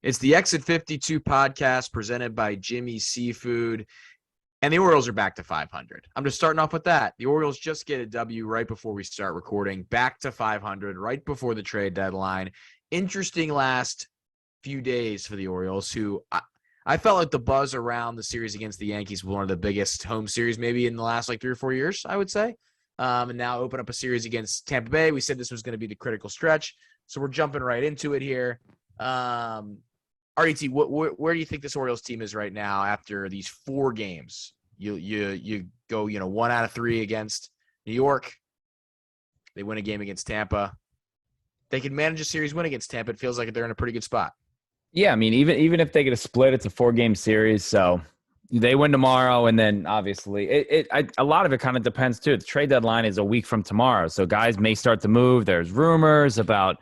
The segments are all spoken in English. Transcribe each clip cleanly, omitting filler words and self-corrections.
It's the Exit 52 podcast presented by Jimmy's Seafood, and the Orioles are back to 500. I'm just starting off with that. The Orioles just get a W right before we start recording, back to 500 right before the trade deadline. Interesting last few days for the Orioles, who I felt like the buzz around the series against the Yankees was one of the biggest home series maybe in the last 3 or 4 years, I would say. And now open up a series against Tampa Bay. We said this was going to be the critical stretch, so we're jumping right into it here. RDT, where do you think this Orioles team is right now after these 4 games? You go 1 out of 3 against New York. They win a game against Tampa. They can manage a series win against Tampa. It feels like they're in a pretty good spot. Yeah, I mean, even if they get a split, it's a 4-game series, so they win tomorrow, and then obviously a lot of it kind of depends too. The trade deadline is a week from tomorrow, so guys may start to move. There's rumors about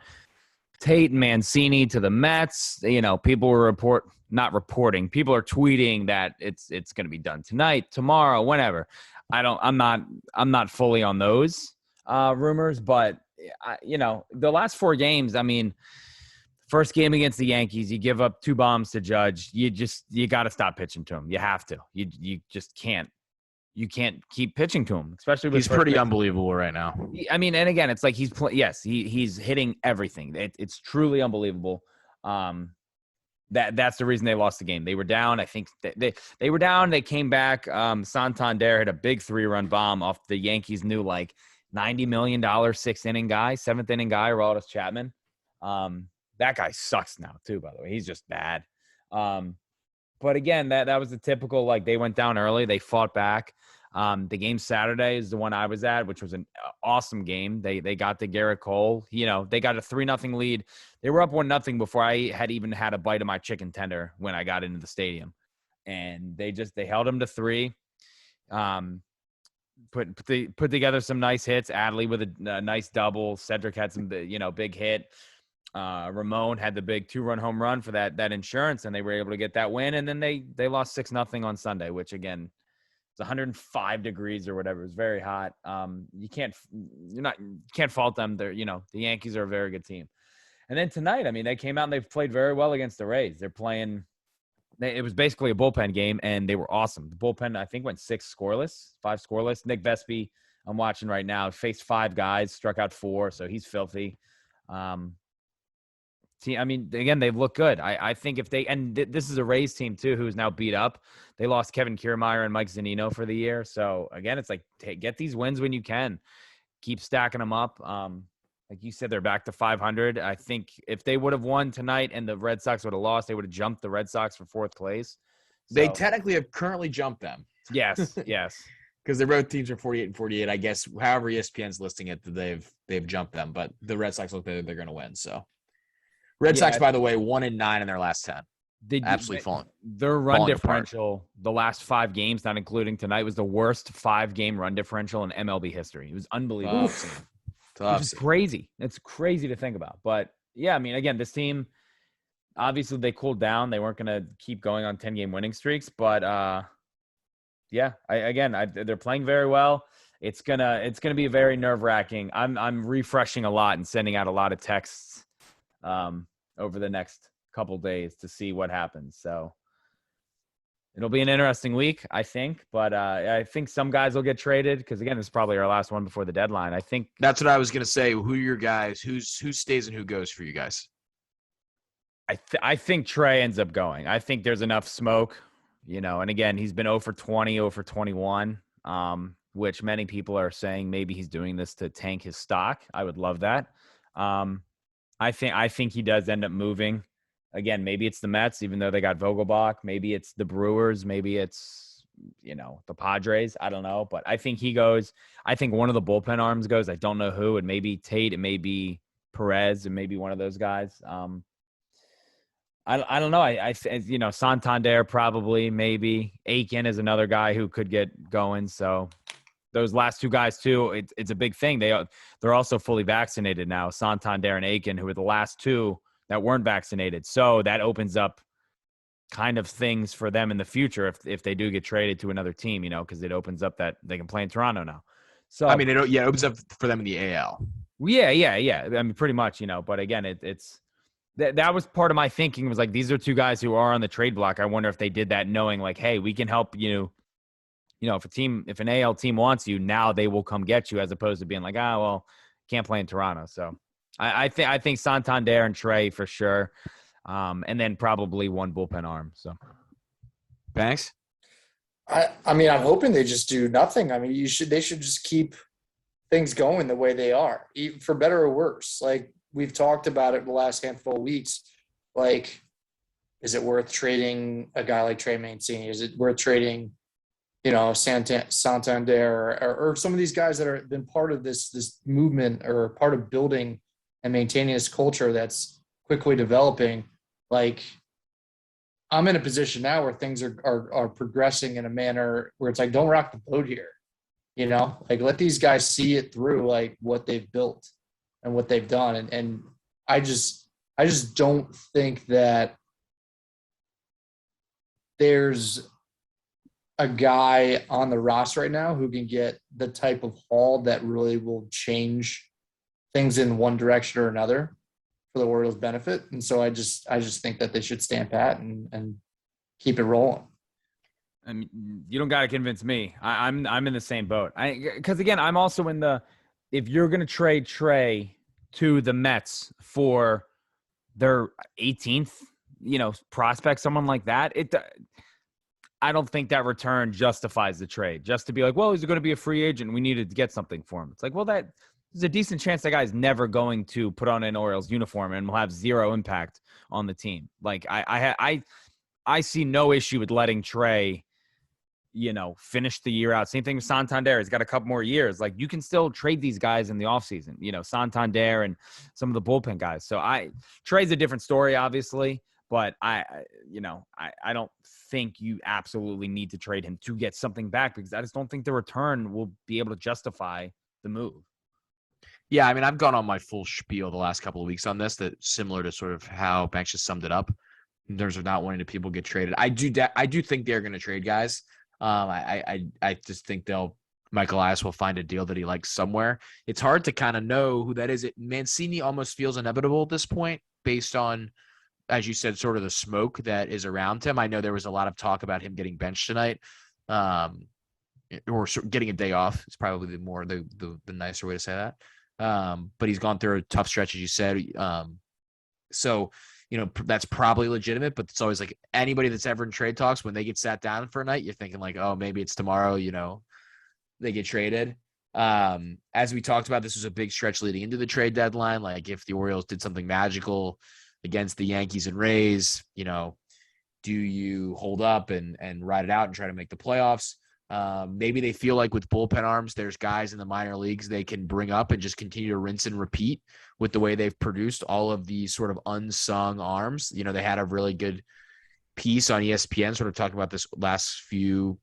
Tate and Mancini to the Mets. People were people are tweeting that it's going to be done tonight, tomorrow, whenever. I'm not fully on those rumors, but the last 4 games, I mean, first game against the Yankees, you give up 2 bombs to Judge. You got to stop pitching to him. You have to. You just can't. You can't keep pitching to him, especially with he's pretty unbelievable right now. I mean, and again, it's like he's hitting everything. It's truly unbelievable. That's the reason they lost the game. They were down. I think they were down. They came back. Santander hit a big 3-run bomb off the Yankees' new $90 million 6th inning guy, 7th inning guy, Aroldis Chapman. That guy sucks now too. By the way, he's just bad. But again, that was the typical, they went down early. They fought back. The game Saturday is the one I was at, which was an awesome game. They got to Garrett Cole. They got a 3-0 lead. They were up 1-0 before I had even had a bite of my chicken tender when I got into the stadium. And they held them to 3. Put together some nice hits. Adley with a nice double. Cedric had some, big hit. Ramon had the big 2-run home run for that insurance, and they were able to get that win. And then they lost 6-0 on Sunday, which again, it's 105 degrees or whatever. It was very hot. You can't fault them. They're, the Yankees are a very good team. And then tonight, I mean, they came out and they've played very well against the Rays. They're playing. It was basically a bullpen game, and they were awesome. The bullpen, I think, went 5 scoreless. Nick Vespi, I'm watching right now, faced 5 guys, struck out 4, so he's filthy. I mean, again, they've looked good. I think if they – and this is a Rays team, too, who's now beat up. They lost Kevin Kiermaier and Mike Zunino for the year. So, again, it's get these wins when you can. Keep stacking them up. Like you said, they're back to 500. I think if they would have won tonight and the Red Sox would have lost, they would have jumped the Red Sox for 4th place. So, they technically have currently jumped them. Yes. Because the road teams are 48 and 48. I guess however ESPN's listing it, they've jumped them. But the Red Sox look like they're going to win, so. Red Sox, by the way, 1-9 in their last 10. Absolutely falling. Their run differential, the last 5 games, not including tonight, was the worst 5-game run differential in MLB history. It was unbelievable. It's crazy. It's crazy to think about. But, yeah, I mean, again, this team, obviously they cooled down. They weren't going to keep going on 10-game winning streaks. But, they're playing very well. It's gonna be very nerve-wracking. I'm refreshing a lot and sending out a lot of texts over the next couple days to see what happens. So it'll be an interesting week, I think. But I think some guys will get traded because, again, this is probably our last one before the deadline. I think that's what I was going to say. Who are your guys? Who stays and who goes for you guys? I think Trey ends up going. I think there's enough smoke, and again, he's been 0 for 20, 0 for 21, which many people are saying maybe he's doing this to tank his stock. I would love that. I think he does end up moving. Again, maybe it's the Mets, even though they got Vogelbach. Maybe it's the Brewers. Maybe it's, the Padres. I don't know. But I think he goes. I think one of the bullpen arms goes. I don't know who. It may be Tate. It may be Perez. It may be one of those guys. I don't know. I Santander probably, maybe. Aiken is another guy who could get going. So those last 2 guys too, it's a big thing. They're also fully vaccinated now. Santander and Aiken, who are the last 2 that weren't vaccinated. So that opens up kind of things for them in the future if they do get traded to another team, because it opens up that they can play in Toronto now. So I mean, it opens up for them in the AL. Yeah. I mean, pretty much, but again, it's that was part of my thinking, was like, these are two guys who are on the trade block. I wonder if they did that knowing like, hey, we can help you. If an AL team wants you, now they will come get you, as opposed to being like, well, can't play in Toronto. So I think Santander and Trey for sure. And then probably one bullpen arm. So Banks? I mean, I'm hoping they just do nothing. I mean, they should just keep things going the way they are, even for better or worse. Like we've talked about it the last handful of weeks. Like, is it worth trading a guy like Trey Mancini? Is it worth trading, Santander or some of these guys that have been part of this movement or part of building and maintaining this culture that's quickly developing? Like, I'm in a position now where things are progressing in a manner where it's like, don't rock the boat here, like let these guys see it through, like what they've built and what they've done. And I just don't think that there's a guy on the roster right now who can get the type of haul that really will change things in one direction or another for the Orioles' benefit. And so I just think that they should stand pat and keep it rolling. I mean, you don't got to convince me. I'm in the same boat. Because again, I'm also in the, if you're going to trade Trey to the Mets for their 18th, prospect, someone like that, I don't think that return justifies the trade. Just to be like, well, he's going to be a free agent, we needed to get something for him. It's like, well, there's a decent chance that guy's never going to put on an Orioles uniform and will have zero impact on the team. Like I see no issue with letting Trey, finish the year out. Same thing with Santander. He's got a couple more years. Like, you can still trade these guys in the offseason, Santander and some of the bullpen guys. So Trey's a different story, obviously, but I don't think you absolutely need to trade him to get something back, because I just don't think the return will be able to justify the move. Yeah, I mean, I've gone on my full spiel the last couple of weeks on this, that similar to sort of how Banks just summed it up in terms of not wanting to people get traded. I do think they're going to trade guys. I just think Michael Elias will find a deal that he likes somewhere. It's hard to kind of know who that is. Mancini almost feels inevitable at this point based on, as you said, sort of the smoke that is around him. I know there was a lot of talk about him getting benched tonight, or getting a day off. It's probably the nicer way to say that. But he's gone through a tough stretch, as you said. So, that's probably legitimate, but it's always like anybody that's ever in trade talks, when they get sat down for a night, you're thinking like, oh, maybe it's tomorrow, they get traded. As we talked about, this was a big stretch leading into the trade deadline. Like, if the Orioles did something magical against the Yankees and Rays, do you hold up and ride it out and try to make the playoffs? Maybe they feel like with bullpen arms, there's guys in the minor leagues they can bring up and just continue to rinse and repeat with the way they've produced all of these sort of unsung arms. They had a really good piece on ESPN sort of talking about this last few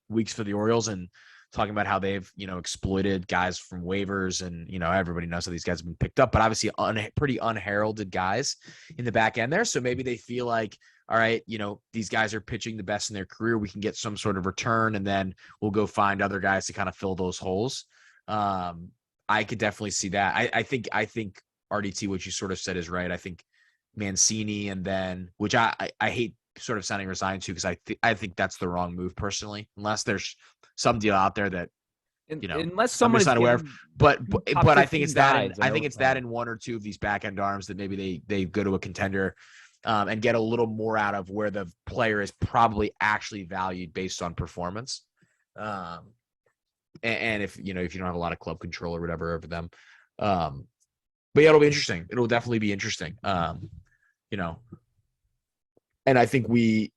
weeks for the Orioles and talking about how they've, exploited guys from waivers, and, everybody knows how these guys have been picked up, but obviously pretty unheralded guys in the back end there. So maybe they feel like, all right, these guys are pitching the best in their career. We can get some sort of return, and then we'll go find other guys to kind of fill those holes. I could definitely see that. I think RDT, what you sort of said is right. I think Mancini, and then, which I hate sort of sounding resigned to, because I think that's the wrong move personally, unless there's some deal out there that, unless someone is not aware of. But I think it's that. I think it's that in one or two of these back end arms that maybe they go to a contender and get a little more out of where the player is probably actually valued based on performance. And if you don't have a lot of club control or whatever over them. But yeah, it'll be interesting. It'll definitely be interesting. And I think we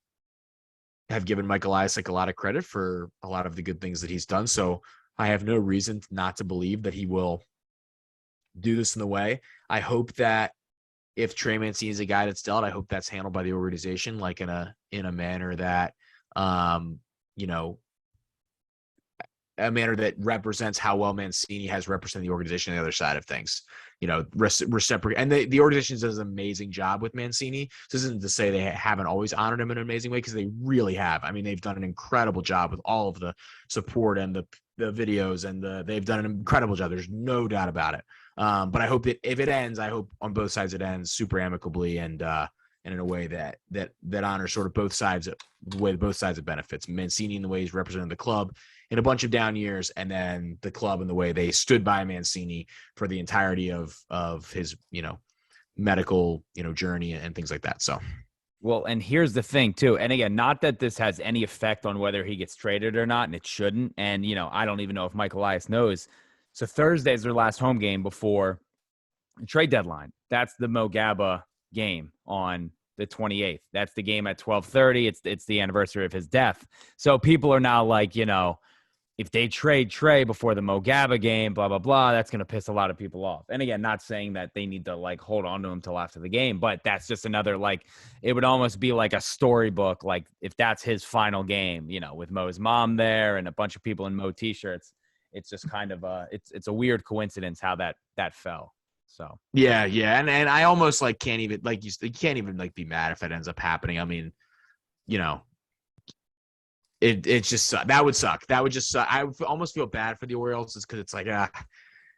have given Michael Elias a lot of credit for a lot of the good things that he's done. So I have no reason not to believe that he will do this in the way. I hope that if Trey Mancini is a guy that's dealt, I hope that's handled by the organization, like in a manner that, a manner that represents how well Mancini has represented the organization on the other side of things. Reciprocate. And the organization does an amazing job with Mancini. This isn't to say they haven't always honored him in an amazing way, because they really have. I mean, they've done an incredible job with all of the support and the videos, and they've done an incredible job. There's no doubt about it. But I hope that if it ends, I hope on both sides it ends super amicably and in a way that honors sort of both sides, the way both sides of benefits. Mancini in the way he's represented the club in a bunch of down years, and then the club in the way they stood by Mancini for the entirety of his, medical, journey and things like that. So. Well, and here's the thing too. And again, not that this has any effect on whether he gets traded or not, and it shouldn't. And, I don't even know if Mike Elias knows. So Thursday is their last home game before the trade deadline. That's the Mo Gaba game on the 28th. That's the game at 12:30. It's the anniversary of his death. So people are now like, if they trade Trey before the Mo Gaba game, blah, blah, blah, that's going to piss a lot of people off. And again, not saying that they need to hold on to him till after the game, but that's just another, it would almost be like a storybook. Like if that's his final game, with Mo's mom there and a bunch of people in Mo t-shirts, it's just kind of it's a weird coincidence how that fell. So, Yeah. And I almost can't even, you can't even be mad if it ends up happening. I mean, It just that would suck. That would just suck. I would almost feel bad for the Orioles because it's Do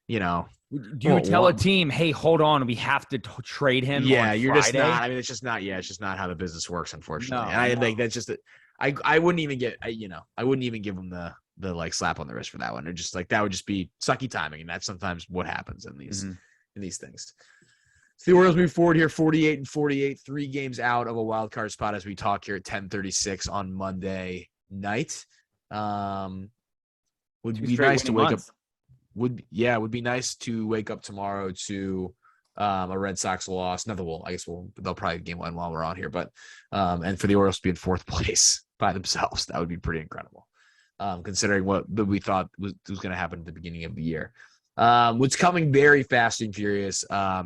you tell a team, hey, hold on, we have to trade him? Yeah, on you're Friday? just not. I mean, it's just not. Yeah, it's just not how the business works, unfortunately. No, and I no. think that's just. I wouldn't even get. I wouldn't even give them the slap on the wrist for that one. Or just that would just be sucky timing, and that's sometimes what happens in these things. So the Orioles move forward here, 48-48, 3 games out of a wild card spot as we talk here at 10:36 on Monday night. Would be nice to wake up. Would be nice to wake up tomorrow to a Red Sox loss. They'll probably game one while we're on here, but and for the Orioles to be in 4th place by themselves, that would be pretty incredible. Considering what we thought was going to happen at the beginning of the year. What's coming very fast and furious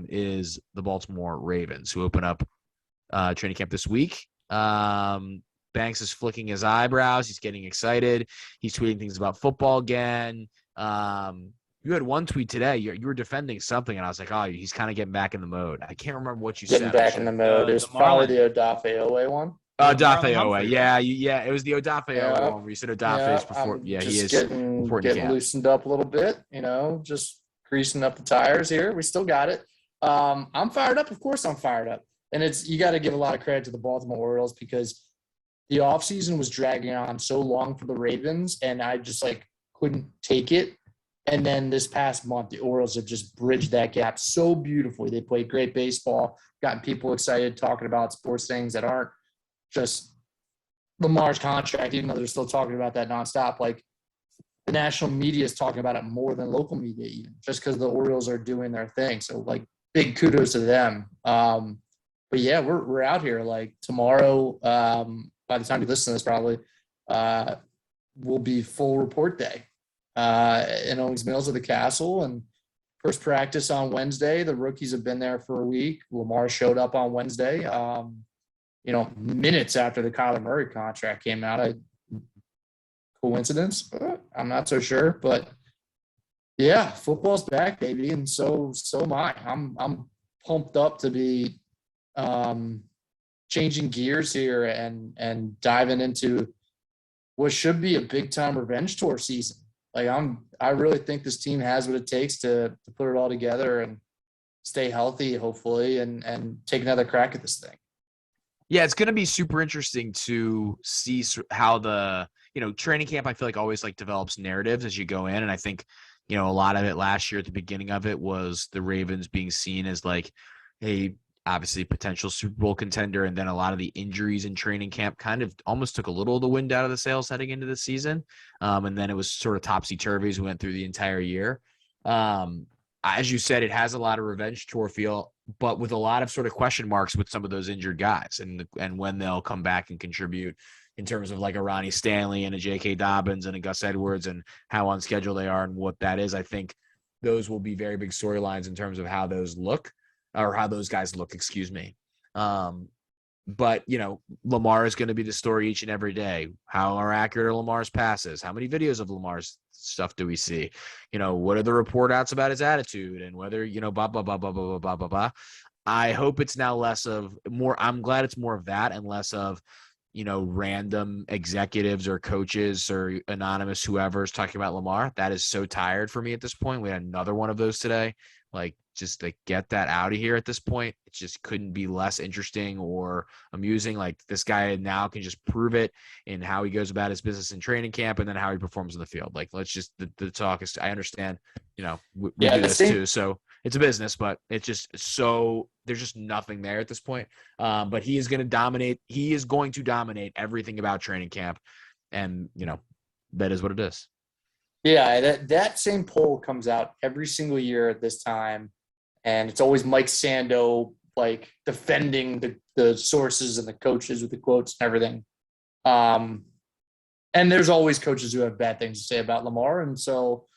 is the Baltimore Ravens, who open up training camp this week. Banks is flicking his eyebrows. He's getting excited. He's tweeting things about football again. You had one tweet today. You were defending something, and I was like, oh, he's kind of getting back in the mode. I can't remember what you said. Getting back in the mode. It was probably the Odafe Owe one. Odafe Owe. Yeah. It was the Odafe Owe one where you said Odafe is before. He is getting loosened up a little bit. Just greasing up the tires here. We still got it. I'm fired up. Of course, I'm fired up. And you got to give a lot of credit to the Baltimore Orioles because the offseason was dragging on so long for the Ravens, and I just couldn't take it. And then this past month, the Orioles have just bridged that gap so beautifully. They played great baseball, gotten people excited, talking about sports things that aren't just Lamar's contract, even though they're still talking about that nonstop. The national media is talking about it more than local media, even just because the Orioles are doing their thing. So, big kudos to them. But yeah, we're out here. Tomorrow, by the time you listen to this, probably will be full report day in Owings Mills at the Castle. And first practice on Wednesday. The rookies have been there for a week. Lamar showed up on Wednesday. Minutes after the Kyler Murray contract came out. Coincidence? I'm not so sure, but yeah, football's back, baby, and so am I. I'm pumped up to be changing gears here and diving into what should be a big time revenge tour season. I really think this team has what it takes to put it all together and stay healthy, hopefully, and take another crack at this thing. Yeah, it's going to be super interesting to see how the training camp, I feel always develops narratives as you go in. And I think, a lot of it last year at the beginning of it was the Ravens being seen as a obviously potential Super Bowl contender. And then a lot of the injuries in training camp kind of almost took a little of the wind out of the sails heading into the season. And then it was sort of topsy-turvy as we went through the entire year. As you said, it has a lot of revenge tour feel, but with a lot of sort of question marks with some of those injured guys and when they'll come back and contribute in terms of a Ronnie Stanley and a J.K. Dobbins and a Gus Edwards and how on schedule they are and what that is. I think those will be very big storylines in terms of how those look or how those guys look, excuse me. But, Lamar is going to be the story each and every day. How are accurate are Lamar's passes? How many videos of Lamar's stuff do we see? What are the report outs about his attitude and whether, blah, blah, blah, blah, blah, blah, blah, blah. I hope it's now I'm glad it's more of that and less of, random executives or coaches or anonymous whoever is talking about Lamar. That is so tired for me at this point. We had another one of those today Like, just like get that out of here at this point. It just couldn't be less interesting or amusing. Like, this guy now can just prove it in how he goes about his business in training camp and then how he performs in the field. Like, let's just the talk is. I understand, we Yeah, do the this same- too, so it's a business, but it's just so there's just nothing there at this point. But he is going to dominate. He is going to dominate everything about training camp, and that is what it is. Yeah, that same poll comes out every single year at this time, and it's always Mike Sando like defending the sources and the coaches with the quotes and everything. And there's always coaches who have bad things to say about Lamar, and so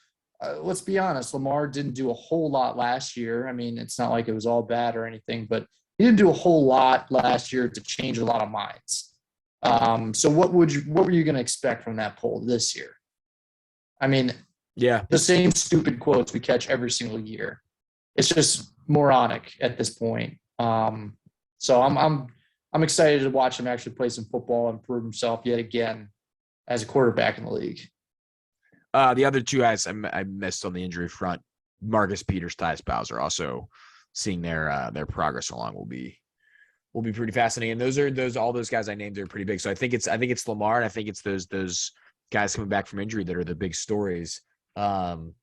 let's be honest, Lamar didn't do a whole lot last year. I mean, it's not like it was all bad or anything, but he didn't do a whole lot last year to change a lot of minds. So what were you going to expect from that poll this year? I mean, Yeah, the same stupid quotes we catch every single year. It's just moronic at this point. So I'm excited to watch him actually play some football and prove himself yet again as a quarterback in the league. the other two guys I missed on the injury front, Marcus Peters, Tyus Bowser, also seeing their progress along will be pretty fascinating. And all those guys I named are pretty big. So I think it's Lamar, and I think it's those guys coming back from injury that are the big stories. They'll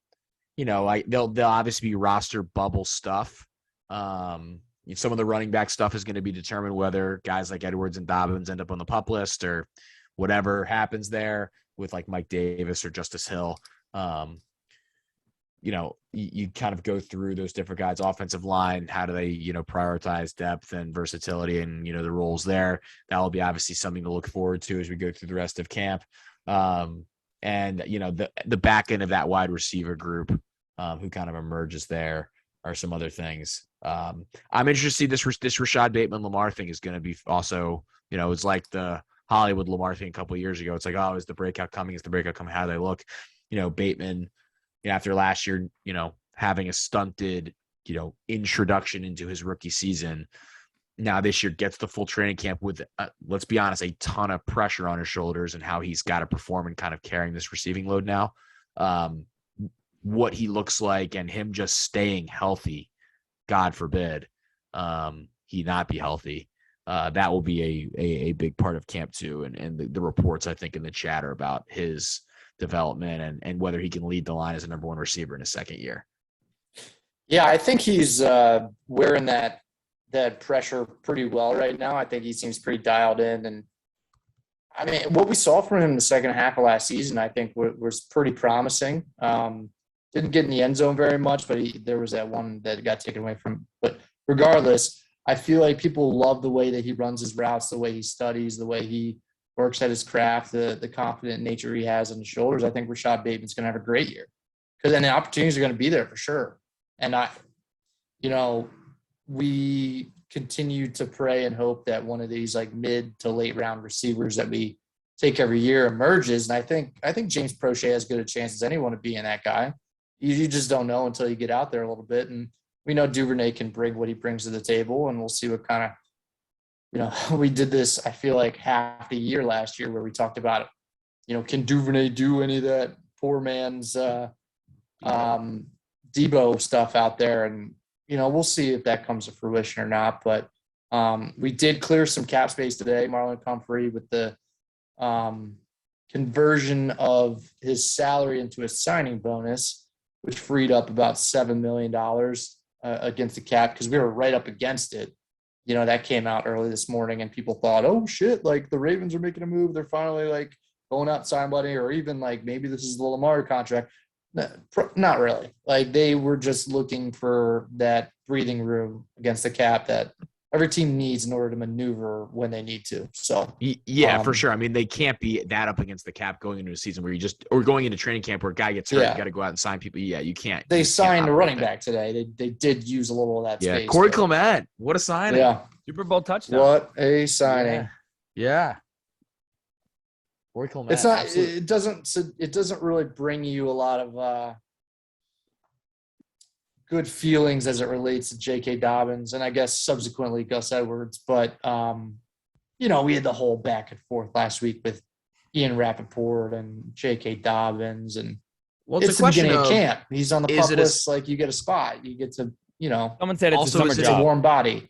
obviously be roster bubble stuff. Some of the running back stuff is going to be determined whether guys like Edwards and Dobbins end up on the PUP list or whatever happens there with like Mike Davis or Justice Hill. You kind of go through those different guys. Offensive line, how do they, prioritize depth and versatility and, the roles there? That will be obviously something to look forward to as we go through the rest of camp. And the back end of that wide receiver group, who kind of emerges there, are some other things. I'm interested to see this Rashad Bateman Lamar thing is going to be also, it's like the Hollywood Lamar thing a couple of years ago. It's like, oh, is the breakout coming? Is the breakout coming? How do they look? Bateman, after last year, having a stunted, introduction into his rookie season. Now this year gets the full training camp with, let's be honest, a ton of pressure on his shoulders and how he's got to perform and kind of carrying this receiving load now. What he looks like and him just staying healthy, God forbid, he not be healthy. That will be a big part of camp too. And the reports, I think, in the chat are about his development and whether he can lead the line as a number one receiver in his second year. Yeah, I think he's wearing that pressure pretty well right now. I think he seems pretty dialed in. And I mean, what we saw from him in the second half of last season, I think was pretty promising. Didn't get in the end zone very much, but there was that one that got taken away from him. But regardless, I feel like people love the way that he runs his routes, the way he studies, the way he works at his craft, the confident nature he has on his shoulders. I think Rashad Bateman's going to have a great year because then the opportunities are going to be there for sure. And we continue to pray and hope that one of these like mid to late round receivers that we take every year emerges. And I think James Prochet has as good a chance as anyone to be in that guy. You just don't know until you get out there a little bit. And we know Duvernay can bring what he brings to the table, and we'll see what kind of, we did this, I feel like half the year last year where we talked about, can Duvernay do any of that poor man's Debo stuff out there? And, we'll see if that comes to fruition or not. But we did clear some cap space today, Marlon Humphrey, with the conversion of his salary into a signing bonus, which freed up about $7 million against the cap because we were right up against it. That came out early this morning and people thought, oh shit, like the Ravens are making a move. They're finally like going out and signing money, or even like maybe this is the Lamar contract. Not really. Like they were just looking for that breathing room against the cap that every team needs in order to maneuver when they need to. So yeah, for sure. I mean, they can't be that up against the cap going into a season where or going into training camp where a guy gets hurt, you got to go out and sign people. Yeah, you can't. They signed a running back today. They did use a little of that space. Corey Clement, what a signing! Yeah, Super Bowl touchdown. What a signing! Yeah. Corey Clement. It's not. Absolutely. It doesn't really bring you a lot of good feelings as it relates to J.K. Dobbins and I guess subsequently Gus Edwards. But, we had the whole back and forth last week with Ian Rappaport and J.K. Dobbins and Well, it's a the question beginning of of camp. He's on the is pup it a list. Like, you get a spot. You get to, Someone said it's Also, a summer is it it's a job. warm body.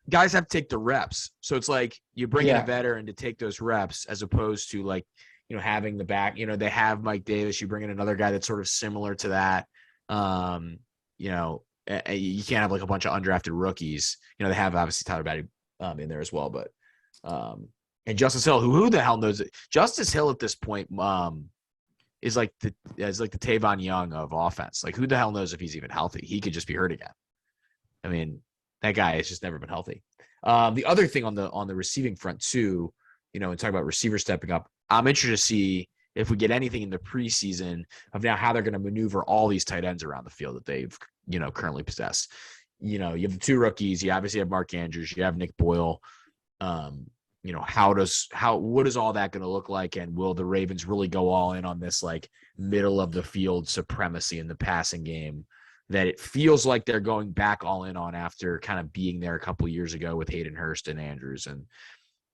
guys have to take the reps. So it's like you bring in a Yeah. veteran to take those reps as opposed to like, having the back, they have Mike Davis. You bring in another guy that's sort of similar to that. You can't have like a bunch of undrafted rookies. They have obviously Tyler Batty in there as well, but and Justice Hill, who the hell knows it? Justice Hill at this point is like the Tavon Young of offense. Like, who the hell knows if he's even healthy? He could just be hurt again. I mean, that guy has just never been healthy. The other thing on the receiving front too, and talk about receivers stepping up. I'm interested to see if we get anything in the preseason of now how they're going to maneuver all these tight ends around the field that they've, currently possess. You have the two rookies. You obviously have Mark Andrews. You have Nick Boyle. What is all that going to look like? And will the Ravens really go all in on this like middle of the field supremacy in the passing game that it feels like they're going back all in on after kind of being there a couple of years ago with Hayden Hurst and Andrews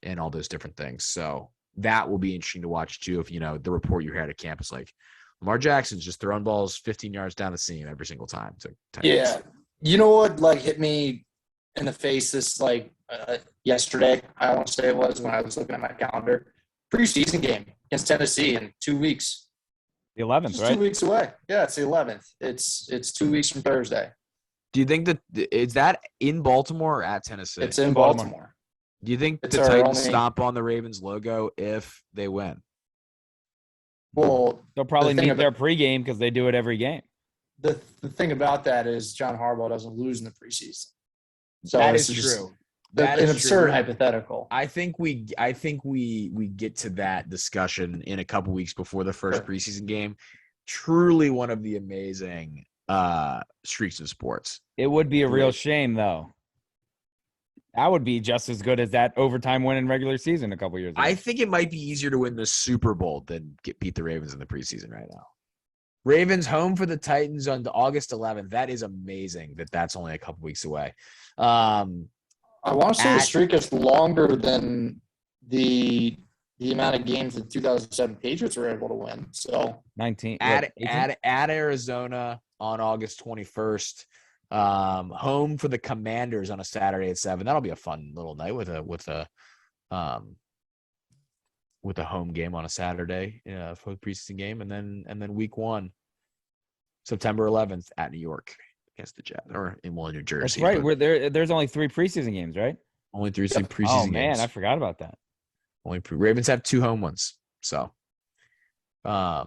and all those different things. So that will be interesting to watch too. If, the report you had at campus, like Lamar Jackson's just throwing balls 15 yards down the seam every single time. Yeah. You know what, like, hit me in the face this, like, yesterday, I want to say it was, when I was looking at my calendar. Preseason game against Tennessee in 2 weeks. The 11th, It's right? 2 weeks away. Yeah, it's the 11th. It's 2 weeks from Thursday. Do you think that is that in Baltimore or at Tennessee? It's in Baltimore. Baltimore. Do you think It's the our Titans only- stomp on the Ravens logo if they win? Well, They'll probably the thing meet their pregame because they do it every game. the thing about that is John Harbaugh doesn't lose in the preseason. So That this is just true. That an is absurd true. hypothetical. I think we get to that discussion in a couple weeks before the first Sure. preseason game. Truly one of the amazing streaks of sports. It would be a real Right. shame, though. That would be just as good as that overtime win in regular season a couple years ago. I think it might be easier to win the Super Bowl than beat the Ravens in the preseason right now. Ravens home for the Titans on August 11th. That is amazing that's only a couple weeks away. I want to say the streak is longer than the amount of games the 2007 Patriots were able to win. So 19 at 18? Arizona on August 21st. Home for the Commanders on a Saturday at 7. That'll be a fun little night with a home game on a Saturday for the preseason game, and then week 1, September 11th at New York against the Jets, or in New Jersey. That's right. There's only 3 preseason games, right? Only 3 preseason Oh games. man, I forgot about that. Ravens have 2 home ones, so that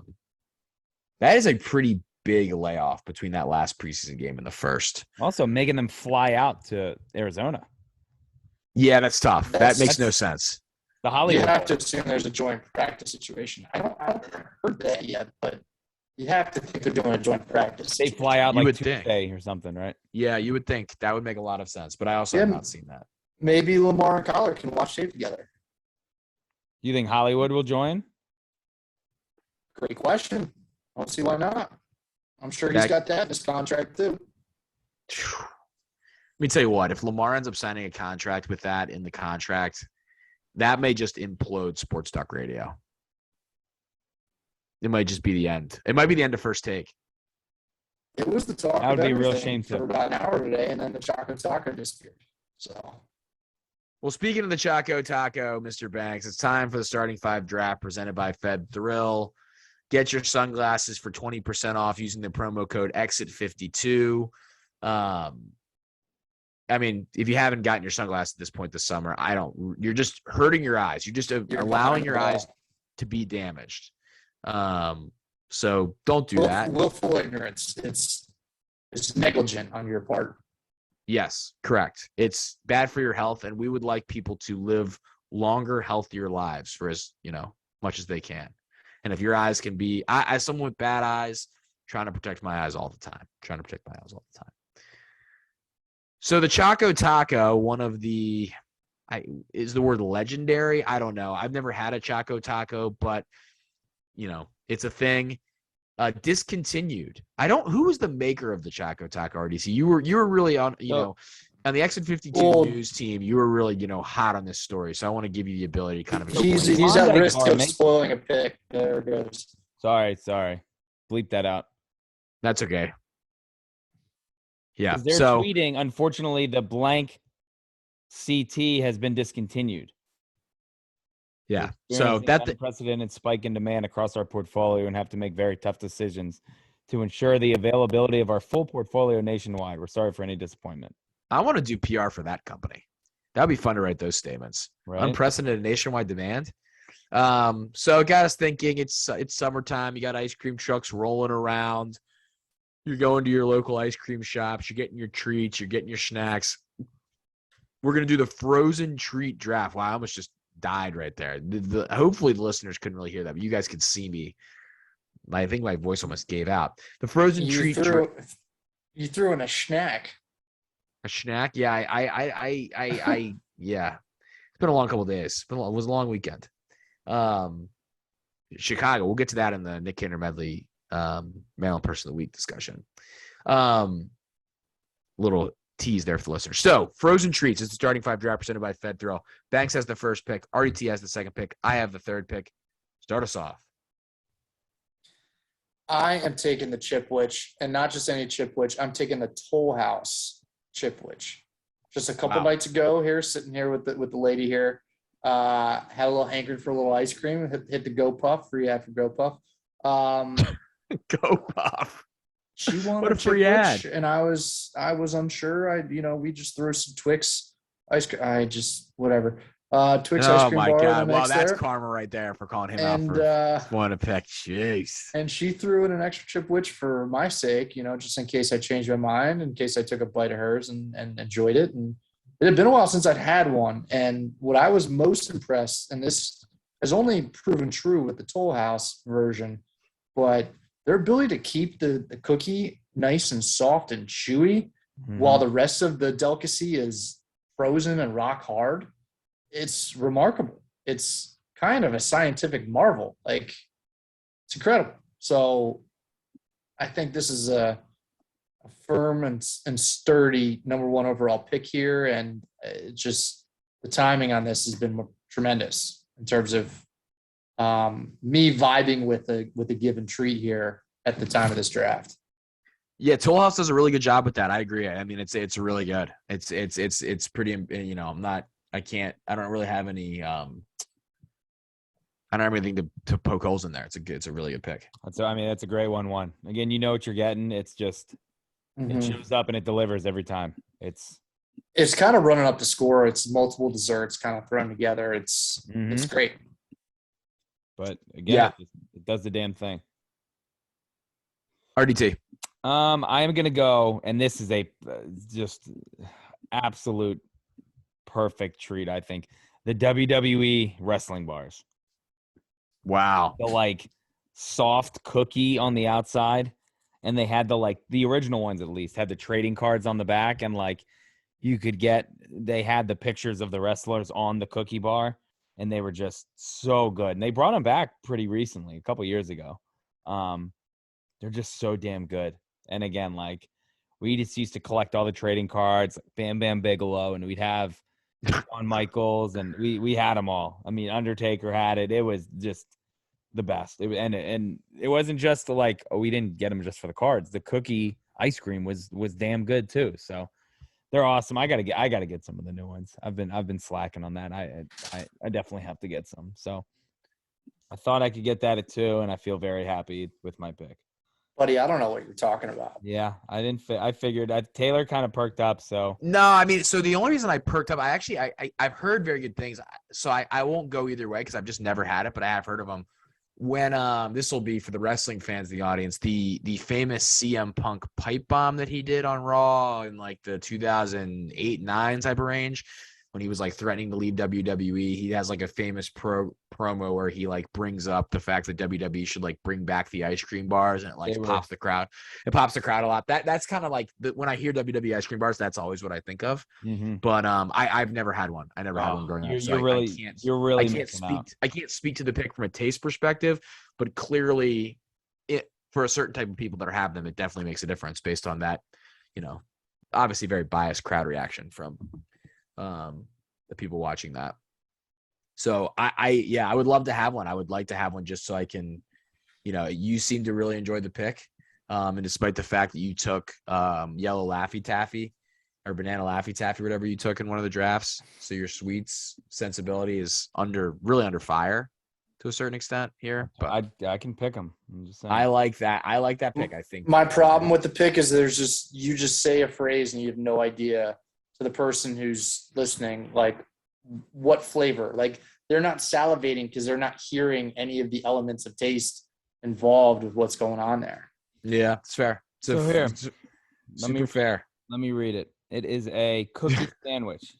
is a pretty big layoff between that last preseason game and the first. Also, making them fly out to Arizona. Yeah, that's tough. That makes That's- no sense. The you Hollywood. have to assume there's a joint practice situation. I haven't heard that yet, but you have to think they're doing a joint practice. They fly out You like would think. Tuesday or something, right? Yeah, you would think that would make a lot of sense, but I also Yeah. have not seen that. Maybe Lamar and Kyler can watch tape together. You think Hollywood will join? Great question. I don't see why not. I'm sure he's got that in his contract too. Let me tell you what, if Lamar ends up signing a contract with that in the contract, that may just implode sports talk radio. It might just be the end. It might be the end of First Take. It was the talk. That would of be a real everything shame, for too. about an hour today, and then the Choco Taco disappeared. So Well, speaking of the Choco Taco, Mr. Banks, it's time for the starting 5 draft presented by Fed Thrill. Get your sunglasses for 20% off using the promo code EXIT52. I mean, if you haven't gotten your sunglasses at this point this summer, you're just hurting your eyes. You're just allowing your eyes to be damaged. So don't do that. Willful ignorance. It's negligent on your part. Yes, correct. It's bad for your health, and we would like people to live longer, healthier lives for as much as they can. And if your eyes can be, as someone with bad eyes, trying to protect my eyes all the time. So the Choco Taco, one of the, is the word legendary? I don't know. I've never had a Choco Taco, but it's a thing. Discontinued. Who was the maker of the Choco Taco, RDC? You were really on, on the Exit 52 news team. You were really, hot on this story. So I want to give you the ability to kind of. He's at risk of spoiling a pick. There it goes. Sorry. Bleep that out. That's okay. Yeah. 'Cause they're So tweeting, unfortunately, the blank CT has been discontinued. yeah. We're So experiencing an unprecedented spike in demand across our portfolio and have to make very tough decisions to ensure the availability of our full portfolio nationwide. We're sorry for any disappointment. I want to do PR for that company. That'd be fun to write those statements. Right? Unprecedented nationwide demand. So it got us thinking. It's summertime. You got ice cream trucks rolling around. You're going to your local ice cream shops. You're getting your treats. You're getting your snacks. We're gonna do the frozen treat draft. Wow, I almost just died right there. Hopefully the listeners couldn't really hear that, but you guys could see me. I think my voice almost gave out. The frozen treat draft. You threw in a snack. A snack? Yeah, yeah. It's been a long couple of days. It was a long weekend. Chicago. We'll get to that in the Nick Cantor Medley Maryland Person of the Week discussion. Little tease there for the listeners. So, frozen treats is the starting five draft presented by Fed Thrill. Banks has the first pick. RDT has the second pick. I have the third pick. Start us off. I am taking the Chipwich, and not just any Chipwich. I'm taking the Toll House Chipwich. Just a couple nights ago here, sitting here with the lady here. Had a little hankering for a little ice cream. Hit the Go Puff, free ad for Go Puff. Go Puff. She wanted What a free ad. and I was unsure. We just threw some Twix ice cream. Whatever. Twix ice cream bar. Oh my God! Wow, that's karma right there for calling him out for one to pick. Jeez. And she threw in an extra Chipwich for my sake, just in case I changed my mind, in case I took a bite of hers and enjoyed it. And it had been a while since I'd had one. And what I was most impressed, and this has only proven true with the Toll House version, but their ability to keep the cookie nice and soft and chewy while the rest of the delicacy is frozen and rock hard. It's remarkable. It's kind of a scientific marvel. Like, it's incredible. So I think this is a firm and sturdy number one overall pick here. And just the timing on this has been tremendous in terms of me vibing with a given treat here at the time of this draft. Yeah, Toll House does a really good job with that. I agree. I mean, it's really good. It's pretty. I don't really have any. I don't have anything to poke holes in there. It's a really good pick. That's a great 1-1. Again, you know what you're getting. It's just it shows up and it delivers every time. It's kind of running up the score. It's multiple desserts kind of thrown together. It's great. But again, it does the damn thing. RDT. I am gonna go, and this is a just absolute perfect treat. I think the WWE wrestling bars. Wow. The soft cookie on the outside, and they had the original ones at least had the trading cards on the back, and they had the pictures of the wrestlers on the cookie bar, and they were just so good. And they brought them back pretty recently, a couple years ago. They're just so damn good. And again, we just used to collect all the trading cards, like Bam Bam Bigelow, and we'd have Shawn Michaels, and we had them all. I mean, Undertaker had it. It was just the best. And it wasn't just we didn't get them just for the cards. The cookie ice cream was damn good too. So they're awesome. I gotta get some of the new ones. I've been slacking on that. I definitely have to get some. So I thought I could get that at 2, and I feel very happy with my pick. Buddy, I don't know what you're talking about. Yeah, I figured Taylor kind of perked up. So no, I mean, so the only reason I perked up, I've heard very good things. So I won't go either way because I've just never had it, but I have heard of them. When this will be for the wrestling fans, the audience, the famous CM Punk pipe bomb that he did on Raw in the 2008-9 type of range, when he was threatening to leave WWE, he has a famous promo where he brings up the fact that WWE should bring back the ice cream bars, and it pops the crowd. It pops the crowd a lot. That's kind of when I hear WWE ice cream bars, that's always what I think of. But I've never had one. I never had one growing up. So I can't speak to the pick from a taste perspective, but clearly for a certain type of people that have them, it definitely makes a difference based on that, obviously very biased crowd reaction from the people watching that. So I would love to have one. I would like to have one just so I can you seem to really enjoy the pick. And despite the fact that you took yellow Laffy Taffy or banana Laffy Taffy, whatever you took in one of the drafts, so your sweets sensibility is really under fire to a certain extent here. But I can pick them. I'm just saying. I like that. I like that pick. I think My problem with the pick is you just say a phrase and you have no idea to the person who's listening, like what flavor. Like they're not salivating because they're not hearing any of the elements of taste involved with what's going on there. Yeah, it's fair. Here, super fair. Let me read it. It is a cookie sandwich.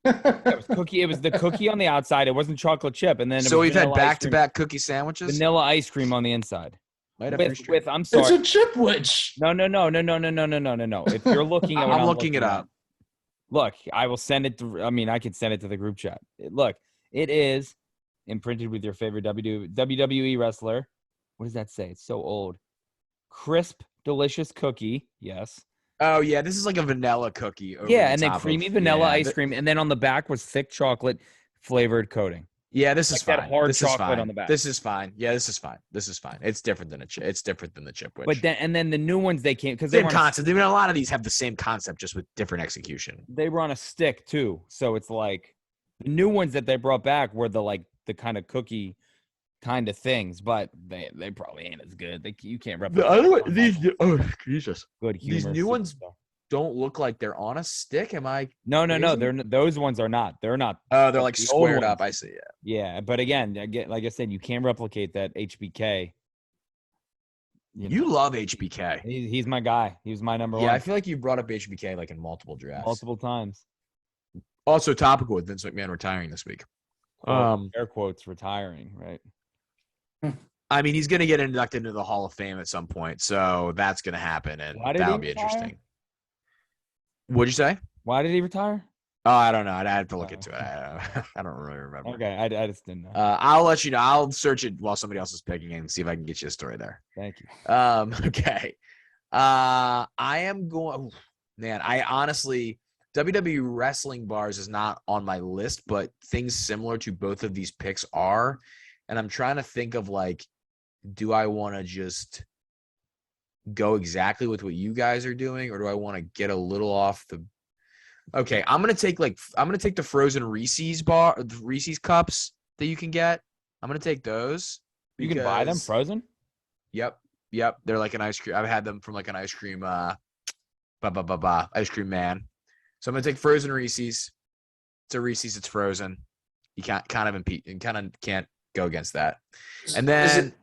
It was the cookie on the outside. It wasn't chocolate chip, and then So we've had back-to-back cookie sandwiches. Vanilla ice cream on the inside. I'm It's sorry. a chipwich. No. If you're looking at what I'm looking it up. Look, I will send it to. I mean, I can send it to the group chat. Look, it is imprinted with your favorite WWE wrestler. What does that say? It's so old. Crisp, delicious cookie. Yes. Oh yeah, this is like a vanilla cookie. And then creamy vanilla ice cream, and then on the back was thick chocolate flavored coating. Yeah, this is fine. That hard chocolate on the back. This is fine. Yeah, this is fine. It's different than it's different than the chipwich. But then the new ones they came because same concept. I mean, a lot of these have the same concept, just with different execution. They were on a stick too, so it's like the new ones that they brought back were the kind of cookie kind of things, but they probably ain't as good. You can't replicate Jesus, good humor. These new ones don't look like they're on a stick. Am I? No. Those ones are not. They're not. Oh, they're like squared up. I see. Yeah, but again, like I said, you can't replicate that HBK. You love HBK. He's my guy. He was my number one. Yeah, I feel like you brought up HBK like in multiple drafts, multiple times. Also topical with Vince McMahon retiring this week. Air quotes retiring, right? I mean, he's going to get inducted into the Hall of Fame at some point, so that's going to happen, and that'll be interesting. What'd you say? Why did he retire? Oh, I don't know. I'd have to look into it. I don't really remember. Okay, I just didn't know. I'll let you know. I'll search it while somebody else is picking and see if I can get you a story there. Thank you. Okay. I am going. Man, I honestly, WWE wrestling bars is not on my list, but things similar to both of these picks are. And I'm trying to think of do I want to just go exactly with what you guys are doing, or do I want to get a little off the? Okay, I'm gonna take the frozen Reese's cups that you can get. I'm gonna take those. You can buy them frozen. Yep. They're like an ice cream. I've had them from like an ice cream. Ice cream man. So I'm gonna take frozen Reese's. It's a Reese's. It's frozen. You can't can't go against that. And then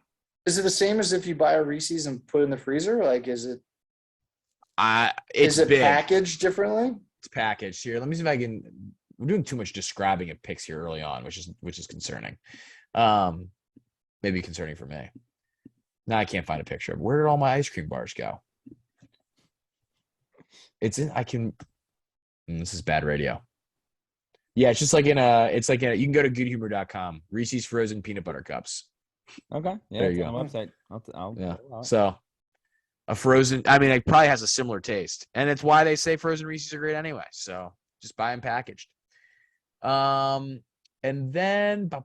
is it the same as if you buy a Reese's and put it in the freezer? Like, is it? Is it big. Packaged differently? It's packaged here. Let me see if I can. We're doing too much describing of picks here early on, which is concerning. Maybe concerning for me. Now I can't find a picture. Where did all my ice cream bars go? It's in. This is bad radio. Yeah, it's just like you can go to goodhumor.com. Reese's frozen peanut butter cups. Okay. Yeah, there you go. On the website. So a frozen, it probably has a similar taste. And it's why they say frozen Reese's are great anyway. So just buy them packaged. And then I